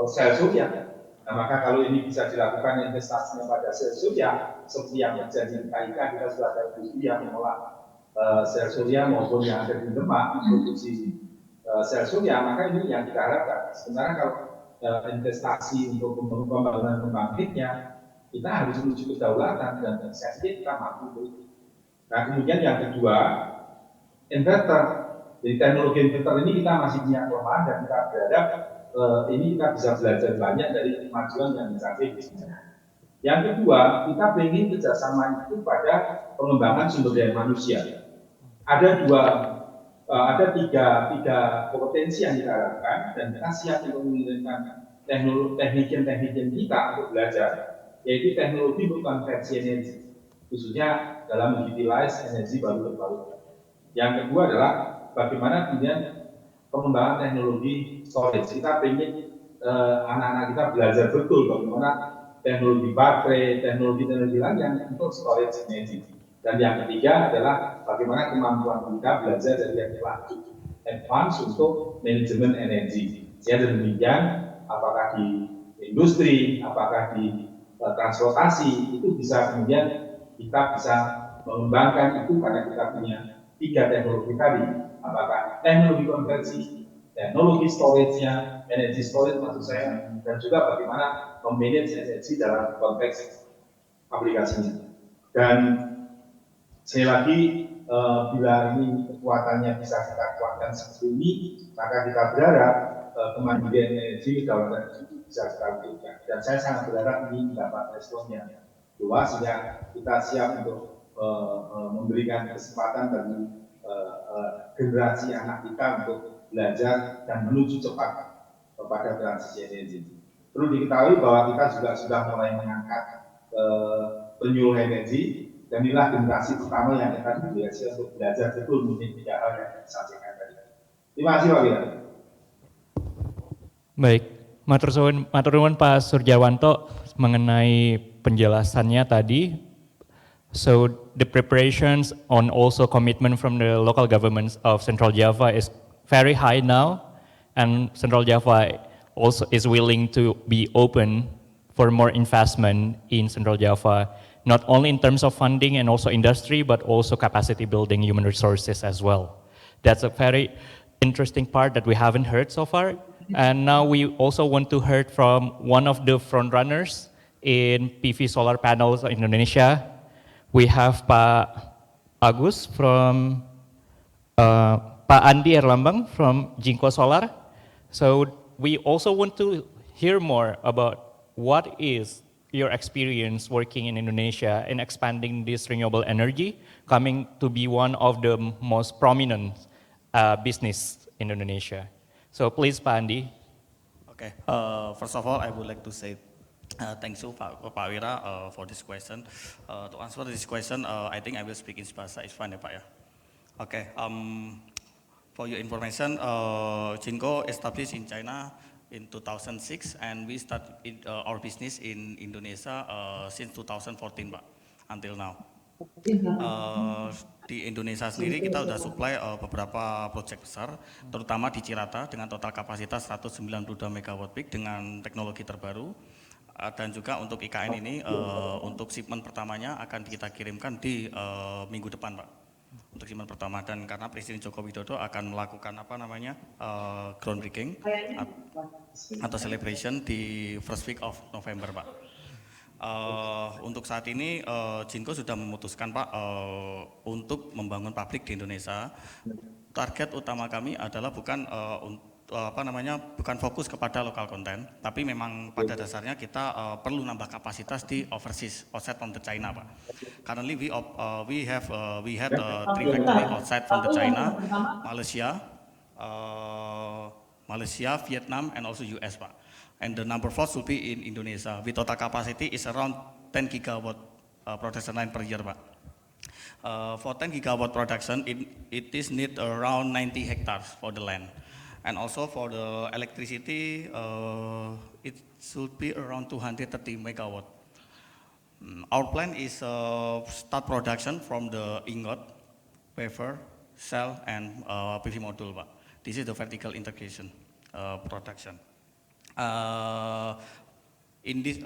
sel surya. Nah, maka kalau ini bisa dilakukan investasinya pada sel surya, seperti yang terjadi di KIK, kita sudah ada industri yang mengolah sel surya maupun yang ada di Demak produksi sel surya, maka ini yang kita harapkan. Sementara kalau investasi untuk pembangunan pembangkitnya, kita harus menuju kedaulatan dan saya pikir kita mampu itu. Nah, kemudian yang kedua, inverter. Jadi teknologi inverter ini kita masih punya kelemahan dan kita berharap ini kita bisa belajar banyak dari kemajuan yang dicapai di sini. Yang kedua, kita ingin kerjasama itu pada pengembangan sumber daya manusia. Ada tiga kompetensi yang kita harapkan dan kita siap untuk mengirimkan teknologi-teknologi kita untuk belajar, yaitu teknologi konversi energi, khususnya dalam utilize energi baru terbarukan. Yang kedua adalah bagaimana kemudian pengembangan teknologi storage. Kita ingin anak-anak kita belajar betul bagaimana teknologi baterai, teknologi lain yang untuk storage energi. Dan yang ketiga adalah bagaimana kemampuan kita belajar dari yang telah advance untuk manajemen energi. Sehingga demikian, apakah di industri, apakah di transportasi, itu bisa kemudian kita bisa mengembangkan itu karena kita punya tiga teknologi tadi. Apakah teknologi konversi, teknologi storage-nya, energi storage maksud saya, dan juga bagaimana memanage energi dalam konteks aplikasinya. Dan sekali lagi, bila ini kekuatannya bisa kita kuatkan seperti ini, maka kita berharap kemandirian energi dalam energi bisa kita wujudkan. Dan saya sangat berharap ini mendapat respon yang luas, sehingga kita siap untuk memberikan kesempatan bagi generasi anak kita untuk belajar dan menuju cepat kepada transisi energi. Perlu diketahui bahwa kita juga sudah mulai mengangkat penyuluh energi, dan inilah generasi pertama yang akan dibiasai untuk belajar betul mengenai tiga hal yang disampaikan tadi. Terima kasih Pak Wira. Baik, matur nuwun Pak Surjawanto mengenai penjelasannya tadi. So the preparations on also commitment from the local governments of Central Java is very high now, and Central Java also is willing to be open for more investment in Central Java, not only in terms of funding and also industry, but also capacity building human resources as well. That's a very interesting part that we haven't heard so far. And now we also want to hear from one of the front runners in PV solar panels in Indonesia. We have Pak Agus from Pak Andi Erlambang from Jinko Solar. So we also want to hear more about what is your experience working in Indonesia in expanding this renewable energy, coming to be one of the most prominent business in Indonesia. So please, Pak Andi. Okay, first of all, I would like to say thank you, Pak Wira, for this question. To answer this question, I think I will speak in Bahasa Ispan, ya, Pak, ya. Okay, for your information, Jinko established in China in 2006, and we started our business in Indonesia since 2014, Pak, until now. Di Indonesia sendiri kita sudah supply beberapa proyek besar, terutama di Cirata dengan total kapasitas 192 MW peak dengan teknologi terbaru. Dan juga untuk IKN ini, untuk shipment pertamanya akan kita kirimkan di minggu depan, Pak. Untuk shipment pertama, dan karena Presiden Joko Widodo akan melakukan groundbreaking atau celebration di first week of November, Pak. Untuk saat ini Jinko sudah memutuskan, Pak, untuk membangun pabrik di Indonesia. Target utama kami adalah bukan bukan fokus kepada lokal konten, tapi memang pada dasarnya kita perlu nambah kapasitas di overseas, outside from the China, Pak. Currently we had 3 factory outside from the China, Malaysia, Vietnam, and also US, Pak. And the number 4 should be in Indonesia. With total capacity is around 10 gigawatt production line per year, Pak. For 10 gigawatt production, it is need around 90 hectares for the land. And also for the electricity, it should be around 230 megawatt. Our plan is start production from the ingot, wafer, cell, and PV module, Pak. This is the vertical integration production. In this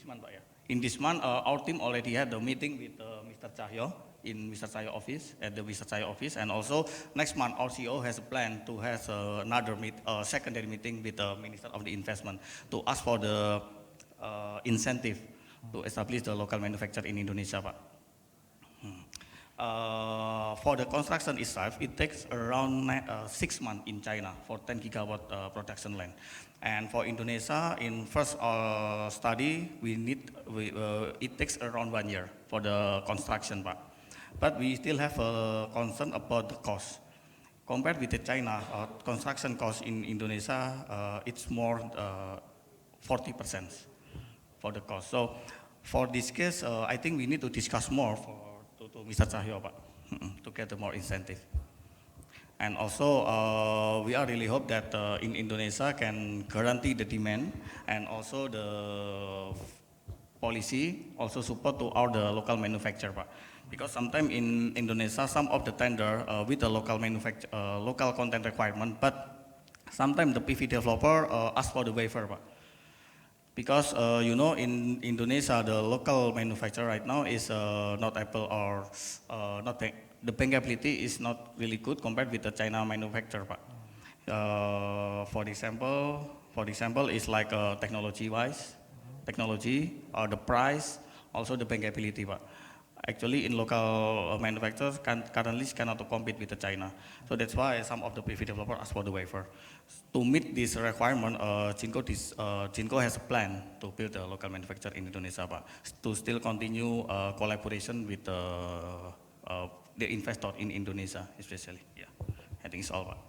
month, Pak, ya. In this month, our team already had a meeting with Mr. Cahyo in Mr. Cahyo office, at the Mr. Cahyo office, and also next month our CEO has a plan to have another secondary meeting with the Minister of the Investment to ask for the incentive to establish the local manufacturer in Indonesia, Pak. For the construction itself, it takes around 6 months in China for 10 gigawatt production line. And for Indonesia, in first study, it takes around 1 year for the construction, Pak. But we still have a concern about the cost. Compared with the China, construction cost in Indonesia, it's more 40% for the cost. So for this case, I think we need to discuss more to Mr. Cahyo, Pak, to get more incentive. And also, we are really hope that in Indonesia can guarantee the demand, and also the policy also support to all the local manufacturer, Pak. Because sometimes in Indonesia, some of the tender with the local local content requirement, but sometimes the PV developer ask for the wafer, Pak. Because in Indonesia, the local manufacturer right now is not able or the bankability is not really good compared with the China manufacturer, Pak. For example, is like technology-wise, the price, also the bankability, Pak. Actually, in local manufacturers currently cannot compete with the China. So that's why some of the PV developers ask for the wafer. To meet this requirement, Jinko has a plan to build a local manufacturer in Indonesia, Pak, to still continue collaboration with the investor in Indonesia, especially. Yeah, I think it's all, Pak.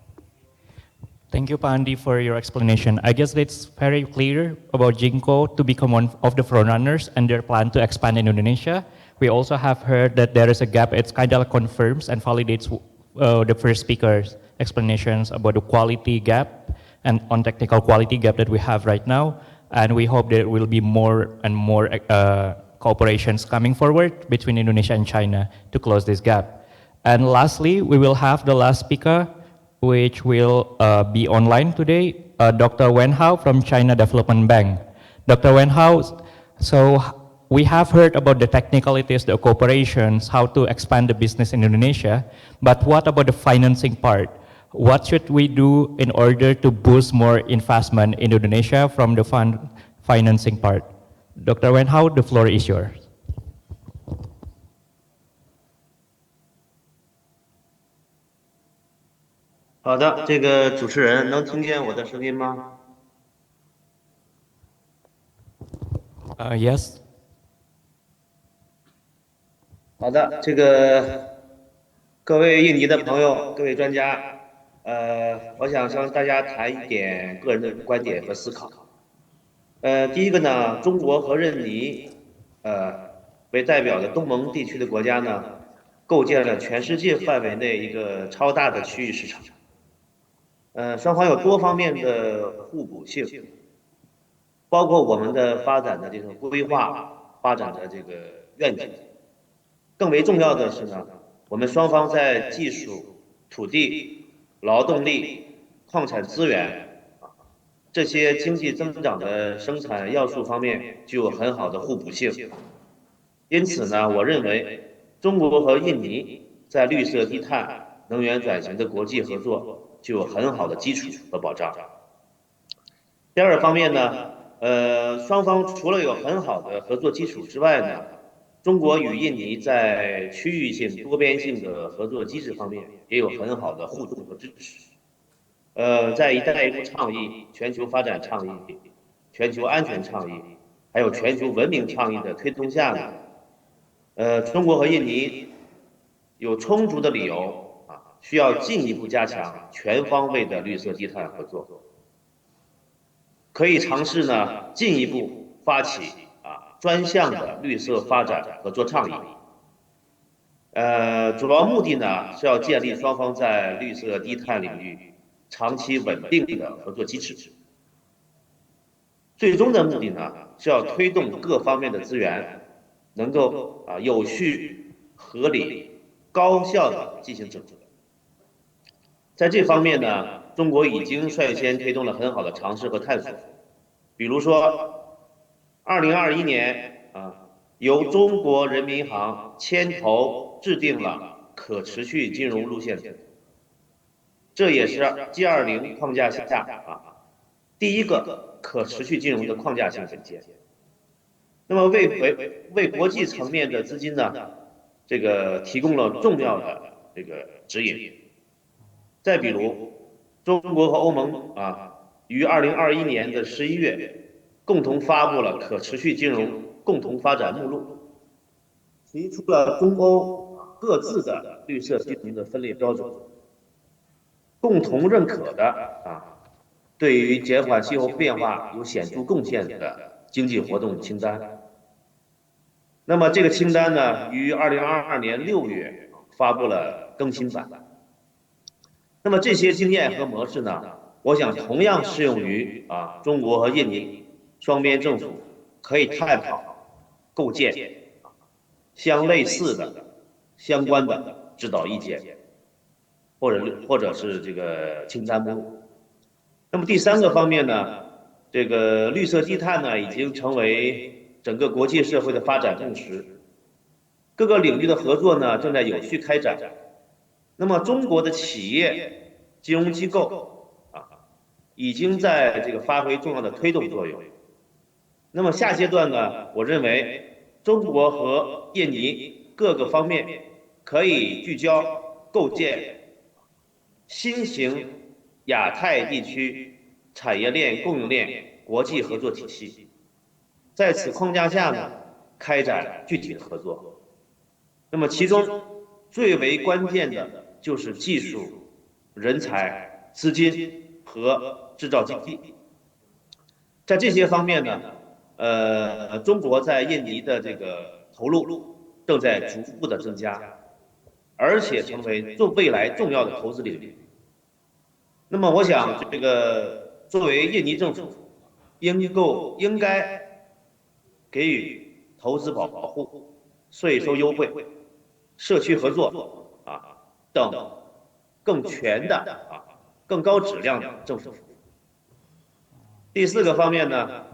Thank you, Pak Andi, for your explanation. I guess it's very clear about Jinko to become one of the frontrunners and their plan to expand in Indonesia. We also have heard that there is a gap. It kind of confirms and validates the first speaker's explanations about the quality gap and on technical quality gap that we have right now. And we hope there will be more and more cooperations coming forward between Indonesia and China to close this gap. And lastly, we will have the last speaker, which will be online today, Dr. Wen Hao from China Development Bank. Dr. Wen Hao, so we have heard about the technicalities, the cooperations, how to expand the business in Indonesia, but what about the financing part? What should we do in order to boost more investment in Indonesia from the financing part? Dr. Wen Hao, the floor is yours. 好的，这个主持人能听见我的声音吗？ Yes. 好的，这个各位印尼的朋友，各位专家，我想向大家谈一点个人的观点和思考。第一个呢，中国和印尼，为代表的东盟地区的国家呢，构建了全世界范围内一个超大的区域市场。双方有多方面的互补性，包括我们的发展的这种规划、发展的这个愿景。更为重要的是呢，我们双方在技术、土地、劳动力、矿产资源这些经济增长的生产要素方面具有很好的互补性。因此呢，我认为中国和印尼在绿色低碳、能源转型的国际合作具有很好的基础和保障。第二方面呢，双方除了有很好的合作基础之外呢，中国与印尼在区域性、多边性的合作机制方面也有很好的互动和支持。在“一带一路”倡议、全球发展倡议、全球安全倡议，还有全球文明倡议的推动下呢，中国和印尼有充足的理由需要进一步加强全方位的绿色低碳合作，可以尝试呢进一步发起专项的绿色发展合作倡议。主要目的呢是要建立双方在绿色低碳领域长期稳定的合作机制。最终的目的呢是要推动各方面的资源能够有序、合理、高效的进行整合。在这方面呢，中国已经率先推动了很好的尝试和探索。比如说，2021年由中国人民银行牵头制定了可持续金融路线图，这也是 G20 框架下第一个可持续金融的框架性文件。那么为国际层面的资金呢，这个提供了重要的这个指引。再比如，中国和欧盟于2021年的11月共同发布了可持续金融共同发展目录，提出了中欧各自的绿色金融的分类标准，共同认可的对于减缓气候变化有显著贡献的经济活动清单。那么这个清单呢，于2022年6月发布了更新版。那么这些经验和模式呢，我想同样适用于中国和印尼双边政府可以探讨构建相类似的相关的指导意见，或者是这个清单目录。那么第三个方面呢，这个绿色低碳呢已经成为整个国际社会的发展共识，各个领域的合作呢正在有序开展。那么中国的企业、金融机构已经在这个发挥重要的推动作用。那么下阶段呢，我认为中国和印尼各个方面可以聚焦构建新型亚太地区产业链供应链国际合作体系，在此框架下呢，开展具体的合作。那么其中最为关键的就是技术、人才、资金和制造基地。在这些方面呢，中国在印尼的这个投入正在逐步的增加，而且成为未来重要的投资领域。那么我想，这个作为印尼政府，应该给予投资保护、税收优惠、社区合作等更全的更高质量的政府服务。第四个方面呢，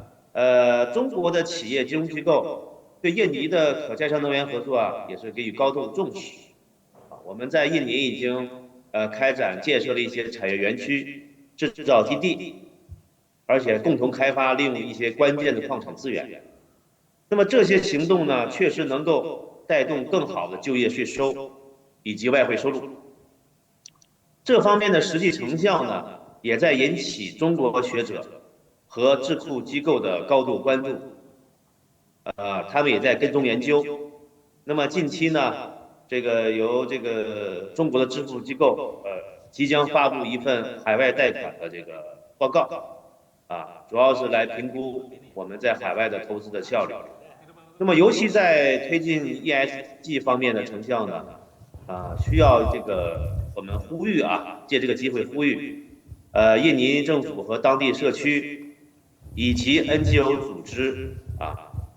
中国的企业金融机构对印尼的可再生能源合作也是给予高度的重视。我们在印尼已经开展建设了一些产业园区、制造基地，而且共同开发利用一些关键的矿产资源。那么这些行动呢，确实能够带动更好的就业税收以及外汇收入。这方面的实际成效呢，也在引起中国学者和智库机构的高度关注。他们也在跟踪研究。那么近期呢，由中国的智库机构即将发布一份海外贷款的这个报告，主要是来评估我们在海外的投资的效率。那么尤其在推进 ESG 方面的成效呢，需要我们呼吁借这个机会呼吁，印尼政府和当地社区以及 NGO 组织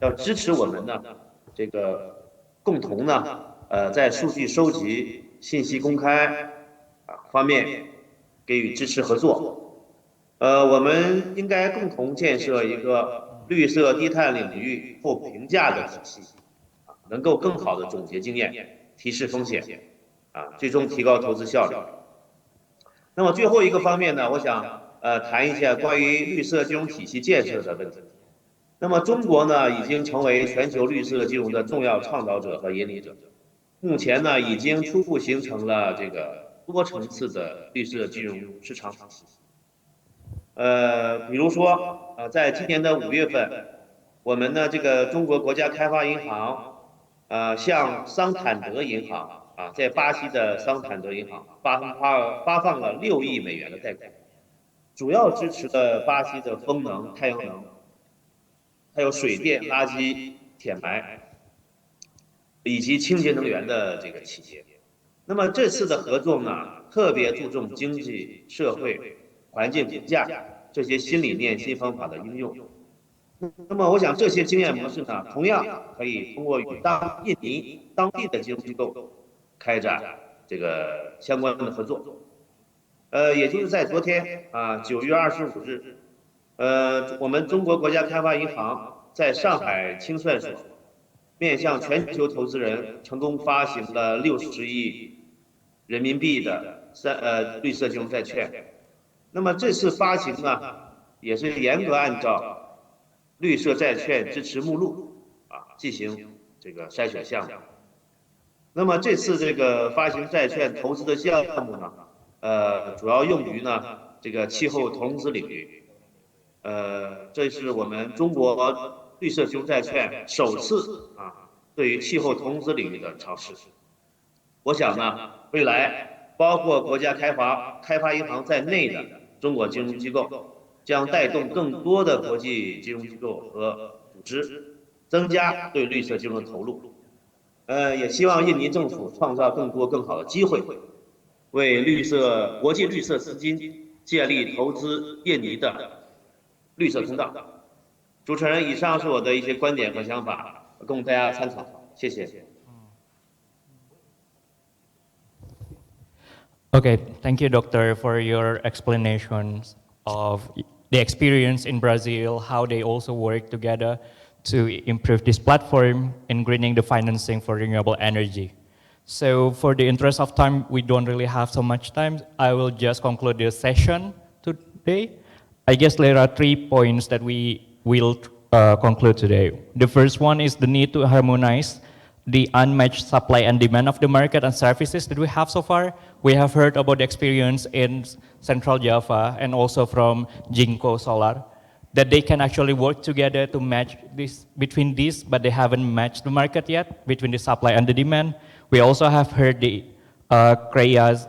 要支持我们呢，共同呢，在数据收集、信息公开方面给予支持合作。我们应该共同建设一个绿色低碳领域后评价的体系，能够更好的总结经验，提示风险，最终提高投资效率。那么最后一个方面呢，我想谈一下关于绿色金融体系建设的问题。那么中国呢，已经成为全球绿色金融的重要倡导者和引领者。目前呢，已经初步形成了多层次的绿色金融市场体系。比如说，在今年的5月份，我们呢中国国家开发银行，向桑坦德银行在巴西的桑坦德银行发放了6亿美元的贷款，主要支持了巴西的风能、太阳能，还有水电、垃圾填埋以及清洁能源的企业。那么这次的合作呢，特别注重经济社会环境评价这些新理念新方法的应用。那么我想这些经验模式呢，同样可以通过与印尼当地的金融机构开展相关的合作。也就是在昨天9月25日，我们中国国家开发银行在上海清算所面向全球投资人成功发行了60亿人民币的绿色金融债券。那么这次发行呢，也是严格按照绿色债券支持目录进行筛选项目。那么这次发行债券投资的项目呢，主要用于呢气候投资领域。这是我们中国绿色金融债券首次对于气候投资领域的尝试。我想呢，未来包括国家开发银行在内的中国金融机构将带动更多的国际金融机构和组织增加对绿色金融的投入。也希望印尼政府创造更多更好的机会，为国际绿色资金建立投资印尼的绿色通道。主持人，以上是我的一些观点和想法，供大家参考，谢谢。Okay, thank you, Doctor, for your explanations of the experience in Brazil, how they also work together to improve this platform in greening the financing for renewable energy. So for the interest of time, we don't really have so much time. I will just conclude this session today. I guess there are 3 points that we will conclude today. The first one is the need to harmonize the unmatched supply and demand of the market and services that we have so far. We have heard about the experience in Central Java and also from Jinko Solar, that they can actually work together to match this between these, but they haven't matched the market yet between the supply and the demand. We also have heard the CREA's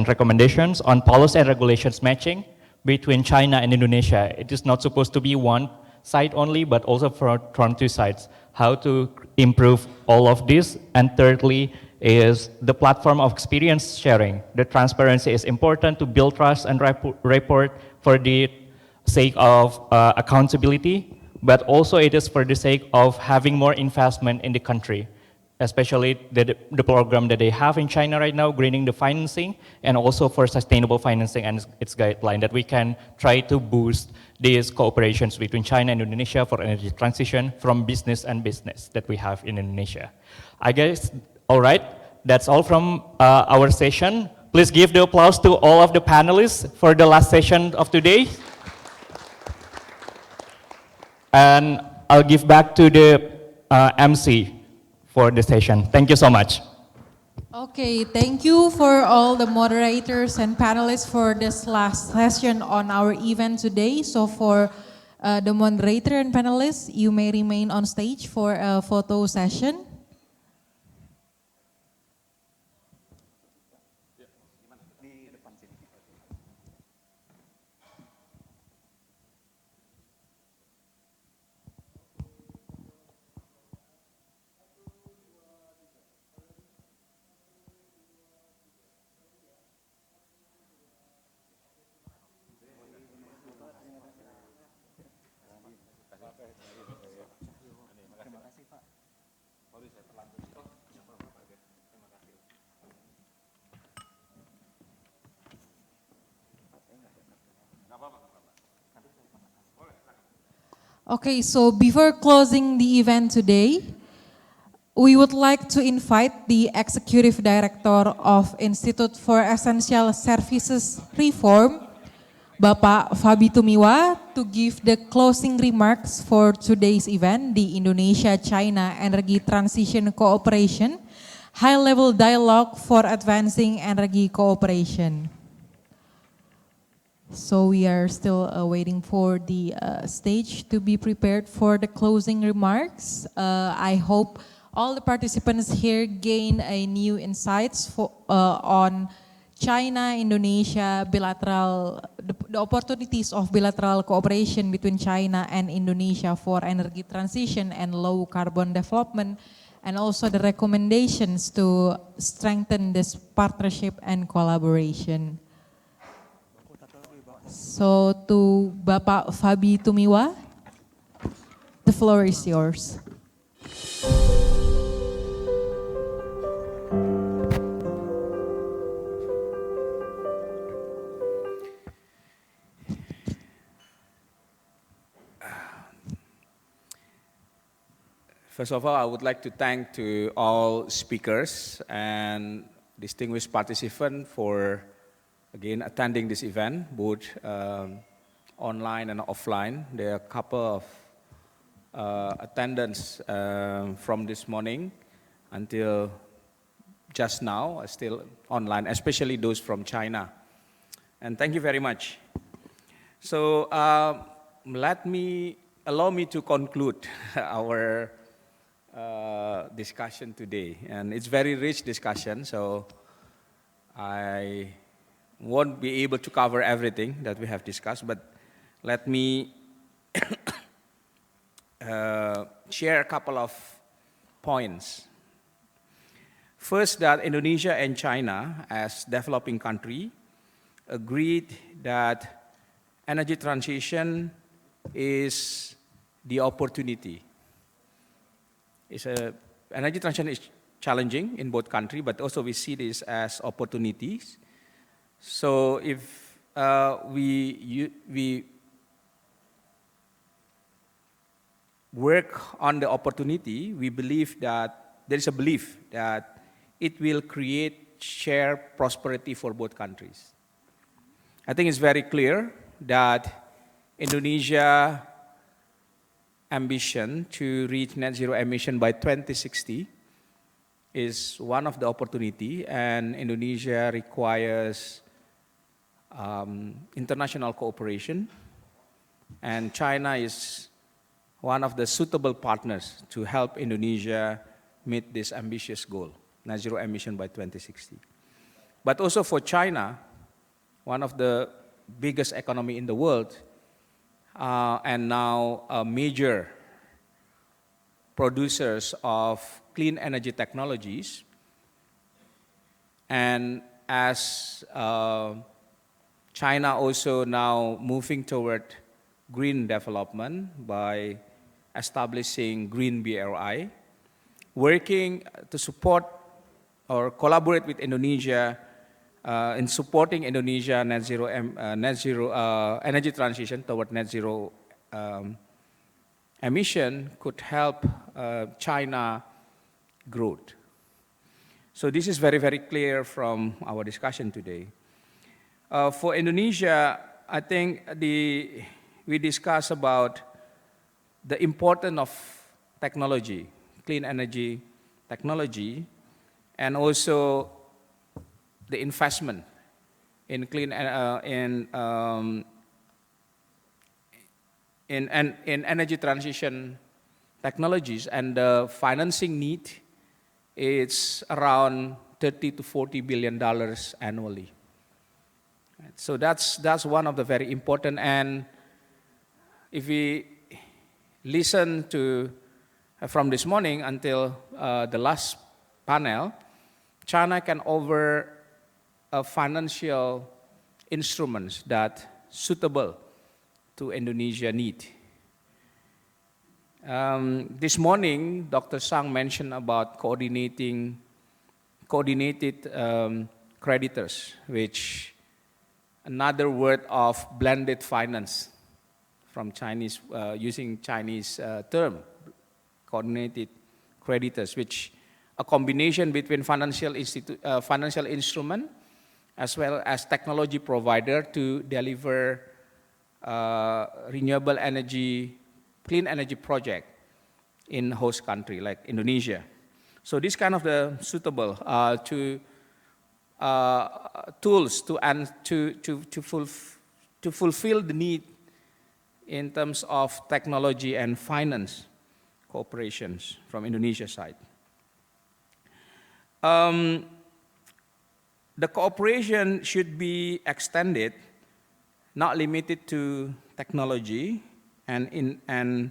recommendations on policy and regulations matching between China and Indonesia. It is not supposed to be one side only, but also from 2 sides. How to improve all of this. And thirdly is the platform of experience sharing. The transparency is important to build trust and report for the sake of accountability, but also it is for the sake of having more investment in the country, especially the program that they have in China right now, greening the financing, and also for sustainable financing and its guideline, that we can try to boost these cooperations between China and Indonesia for energy transition from business and business that we have in Indonesia. I guess, all right, that's all from our session. Please give the applause to all of the panelists for the last session of today. And I'll give back to the MC for the session. Thank you so much. Okay, thank you for all the moderators and panelists for this last session on our event today. So for the moderator and panelists, you may remain on stage for a photo session. Okay, so before closing the event today, we would like to invite the Executive Director of Institute for Essential Services Reform, Bapak Fabi Tumiwa, to give the closing remarks for today's event, the Indonesia-China Energy Transition Cooperation, High-Level Dialogue for Advancing Energy Cooperation. So we are still waiting for the stage to be prepared for the closing remarks. I hope all the participants here gain a new insights on China, Indonesia, bilateral, the opportunities of bilateral cooperation between China and Indonesia for energy transition and low carbon development, and also the recommendations to strengthen this partnership and collaboration. So to Bapak Fabi Tumiwa, the floor is yours. First of all, I would like to thank to all speakers and distinguished participants for again attending this event, both online and offline. There are a couple of attendants from this morning until just now, still online, especially those from China. And thank you very much. So allow me to conclude our discussion today. And it's very rich discussion, so I won't be able to cover everything that we have discussed, but let me share a couple of points. First, that Indonesia and China, as developing country, agreed that energy transition is the opportunity. Energy transition is challenging in both countries, but also we see this as opportunities. So if we work on the opportunity, we believe that there is a belief that it will create shared prosperity for both countries. I think it's very clear that Indonesia ambition to reach net zero emission by 2060 is one of the opportunity, and Indonesia requires international cooperation, and China is one of the suitable partners to help Indonesia meet this ambitious goal, net zero emission by 2060. But also for China, one of the biggest economy in the world, and now a major producers of clean energy technologies, and as China also now moving toward green development by establishing Green BRI, working to support or collaborate with Indonesia in supporting Indonesia net zero energy transition toward net zero emission could help China growth. So this is very, very clear from our discussion today. For Indonesia, I think we discussed about the importance of technology, clean energy technology, and also the investment in clean in energy transition technologies, and the financing need is around $30 to $40 billion annually. So that's one of the very important. And if we listen to from this morning until the last panel, China can offer financial instruments that suitable to Indonesia need. This morning, Dr. Sang mentioned about coordinated creditors, which another word of blended finance from Chinese, using Chinese term, coordinated creditors, which a combination between financial instrument as well as technology provider to deliver renewable energy, clean energy project in host country like Indonesia. So this kind of the suitable tools to fulfill the need in terms of technology and finance cooperations from Indonesia side. The cooperation should be extended, not limited to technology and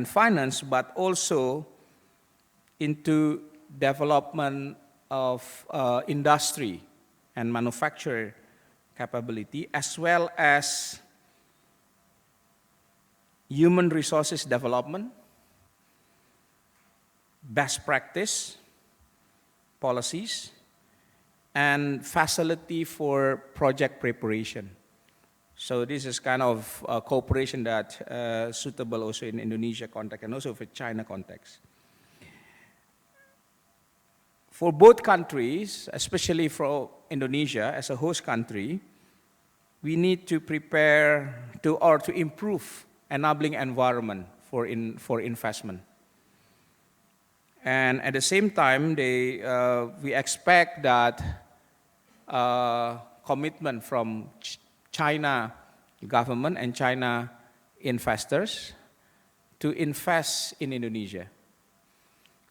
finance, but also into development of industry and manufacturing capability, as well as human resources development, best practice policies, and facility for project preparation. So this is kind of cooperation that suitable also in Indonesia context and also for China context. For both countries, especially for Indonesia as a host country, we need to prepare to improve enabling environment for investment. And at the same time, we expect that commitment from China government and China investors to invest in Indonesia.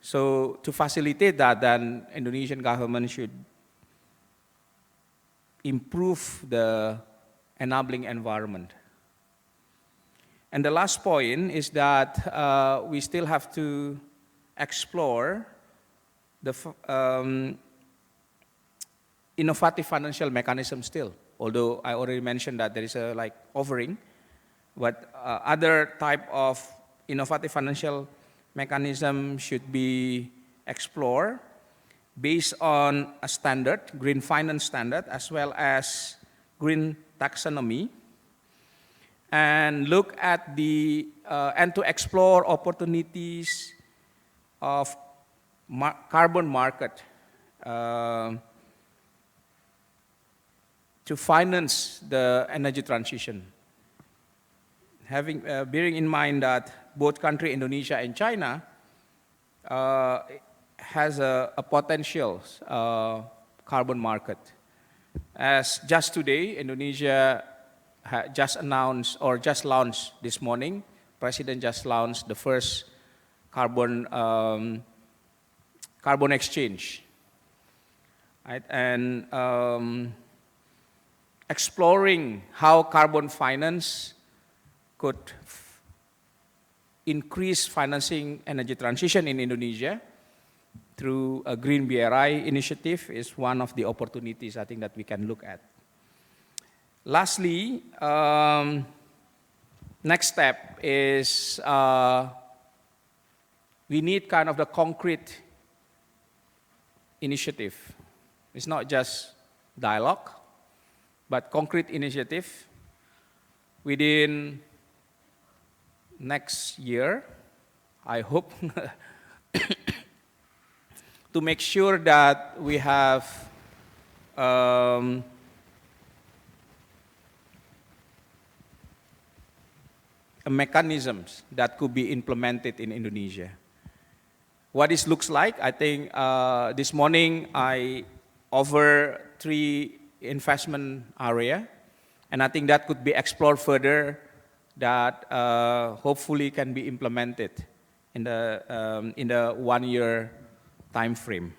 So to facilitate that, then Indonesian government should improve the enabling environment. And the last point is that we still have to explore the innovative financial mechanism still. Although I already mentioned that there is a offering, but other type of innovative financial mechanism should be explored based on a standard, green finance standard, as well as green taxonomy, and look at and to explore opportunities of carbon market to finance the energy transition. Bearing in mind that both countries, Indonesia and China, has a potential carbon market. As just today, Indonesia just announced or just launched this morning, President just launched the first carbon exchange, right? And exploring how carbon finance could increase financing energy transition in Indonesia through a Green BRI initiative is one of the opportunities I think that we can look at. Lastly, next step is we need kind of the concrete initiative. It's not just dialogue, but concrete initiative within next year, I hope, to make sure that we have mechanisms that could be implemented in Indonesia. what this looks like. I think this morning I offer 3 investment area, and I think that could be explored further, that hopefully can be implemented in the 1-year time frame.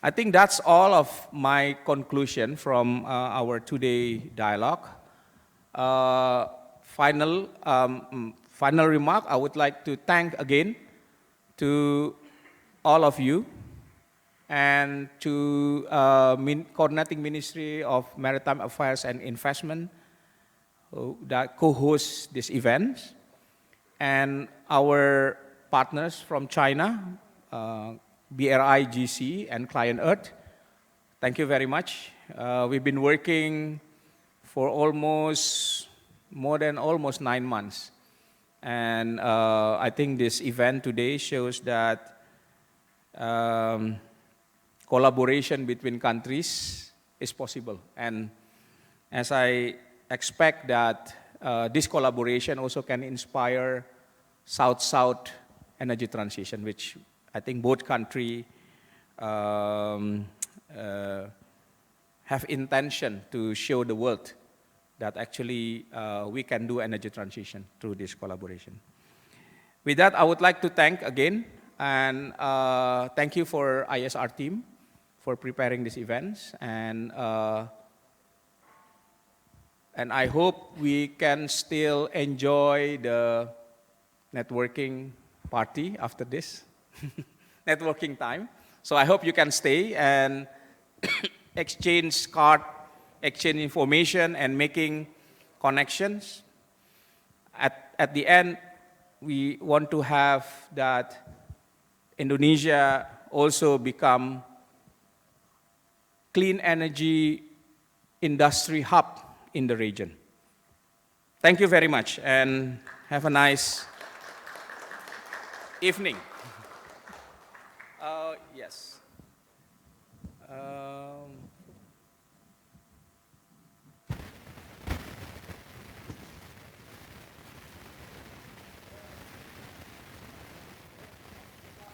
I think that's all of my conclusion from our today dialogue. Final remark, I would like to thank again to all of you and to Coordinating Ministry of Maritime Affairs and Investment that co-hosts this event, and our partners from China, BRI, GC, and Client Earth. Thank you very much. We've been working for more than almost 9 months. And I think this event today shows that collaboration between countries is possible. And as I expect that this collaboration also can inspire South-South energy transition, which I think both countries have intention to show the world that actually we can do energy transition through this collaboration. With that, I would like to thank again, and thank you for ISR team for preparing these events, and I hope we can still enjoy the networking party after this, networking time. So I hope you can stay and exchange card, exchange information, and making connections. At the end, we want to have that Indonesia also become clean energy industry hub in the region. Thank you very much, and have a nice evening. Yes.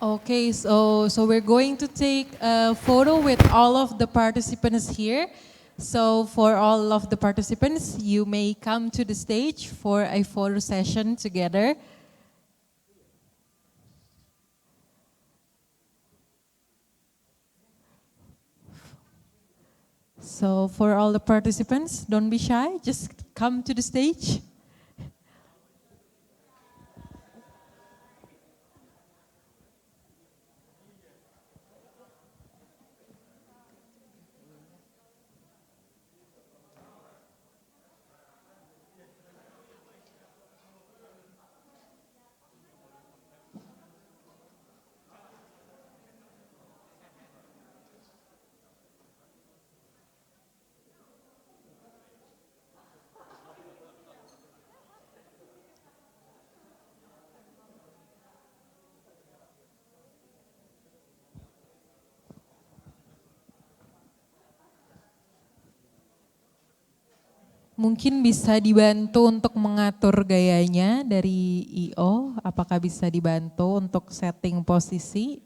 Okay, so we're going to take a photo with all of the participants here. So for all of the participants, you may come to the stage for a photo session together. So for all the participants, don't be shy, just come to the stage. Mungkin bisa dibantu untuk mengatur gayanya dari IO, apakah bisa dibantu untuk setting posisi?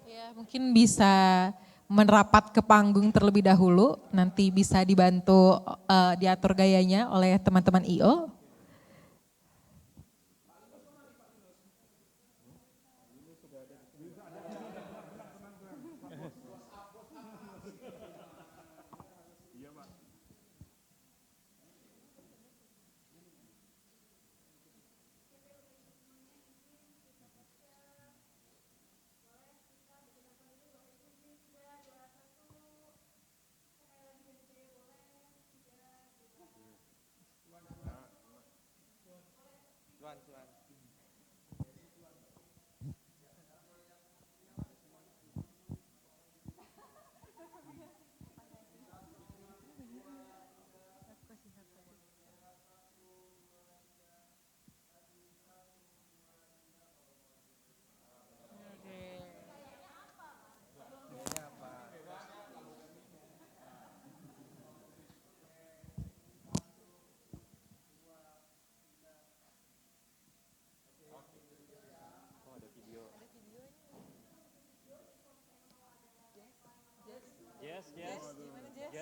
Ya, mungkin bisa merapat ke panggung terlebih dahulu, nanti bisa dibantu diatur gayanya oleh teman-teman IO.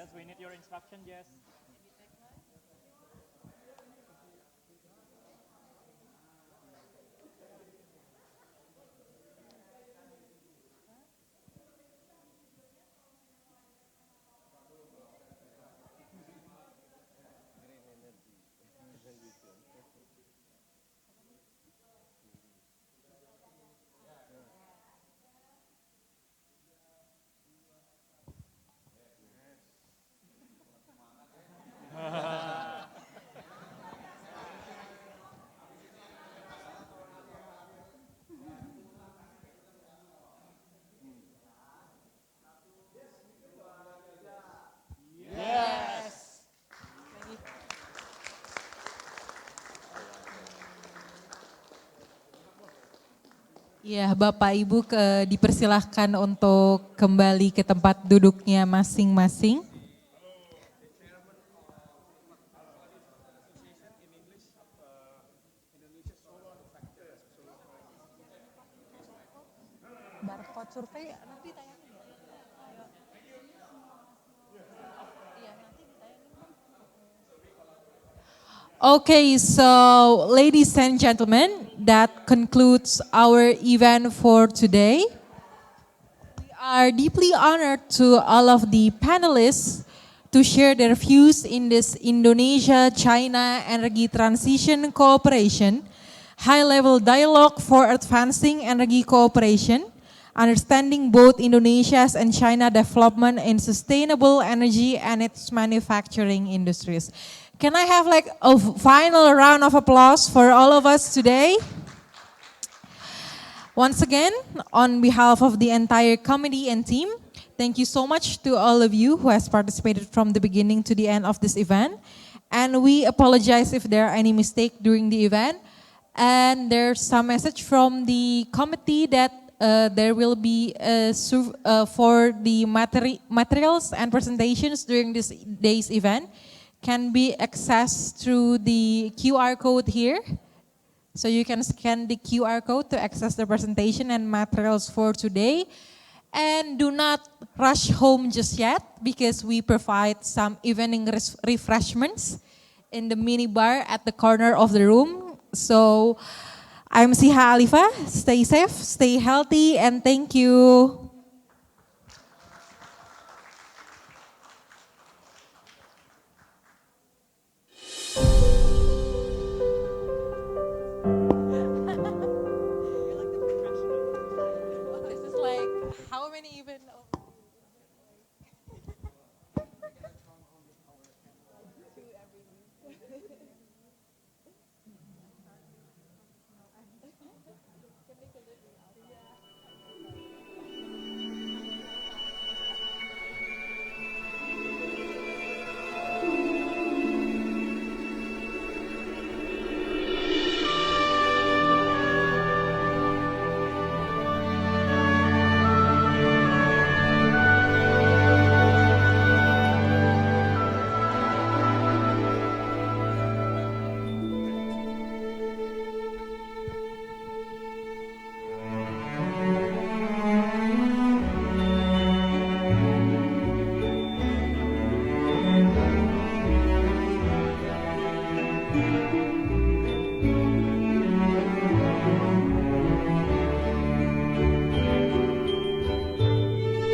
Jess, we need your instruction, Jess. Ya, Bapak Ibu dipersilahkan untuk kembali ke tempat duduknya masing-masing. Barcode survei nanti tayangin ya. Okay, so ladies and gentlemen, that concludes our event for today. We are deeply honored to all of the panelists to share their views in this Indonesia-China Energy Transition Cooperation, high-level dialogue for advancing energy cooperation, understanding both Indonesia's and China development in sustainable energy and its manufacturing industries. Can I have like a final round of applause for all of us today? Once again, on behalf of the entire committee and team, thank you so much to all of you who has participated from the beginning to the end of this event. And we apologize if there are any mistake during the event. And there's some message from the committee that there will be for the materials and presentations during this day's event can be accessed through the QR code here. So you can scan the QR code to access the presentation and materials for today. And do not rush home just yet because we provide some evening refreshments in the mini bar at the corner of the room. So I'm Siha Alifa, stay safe, stay healthy, and thank you.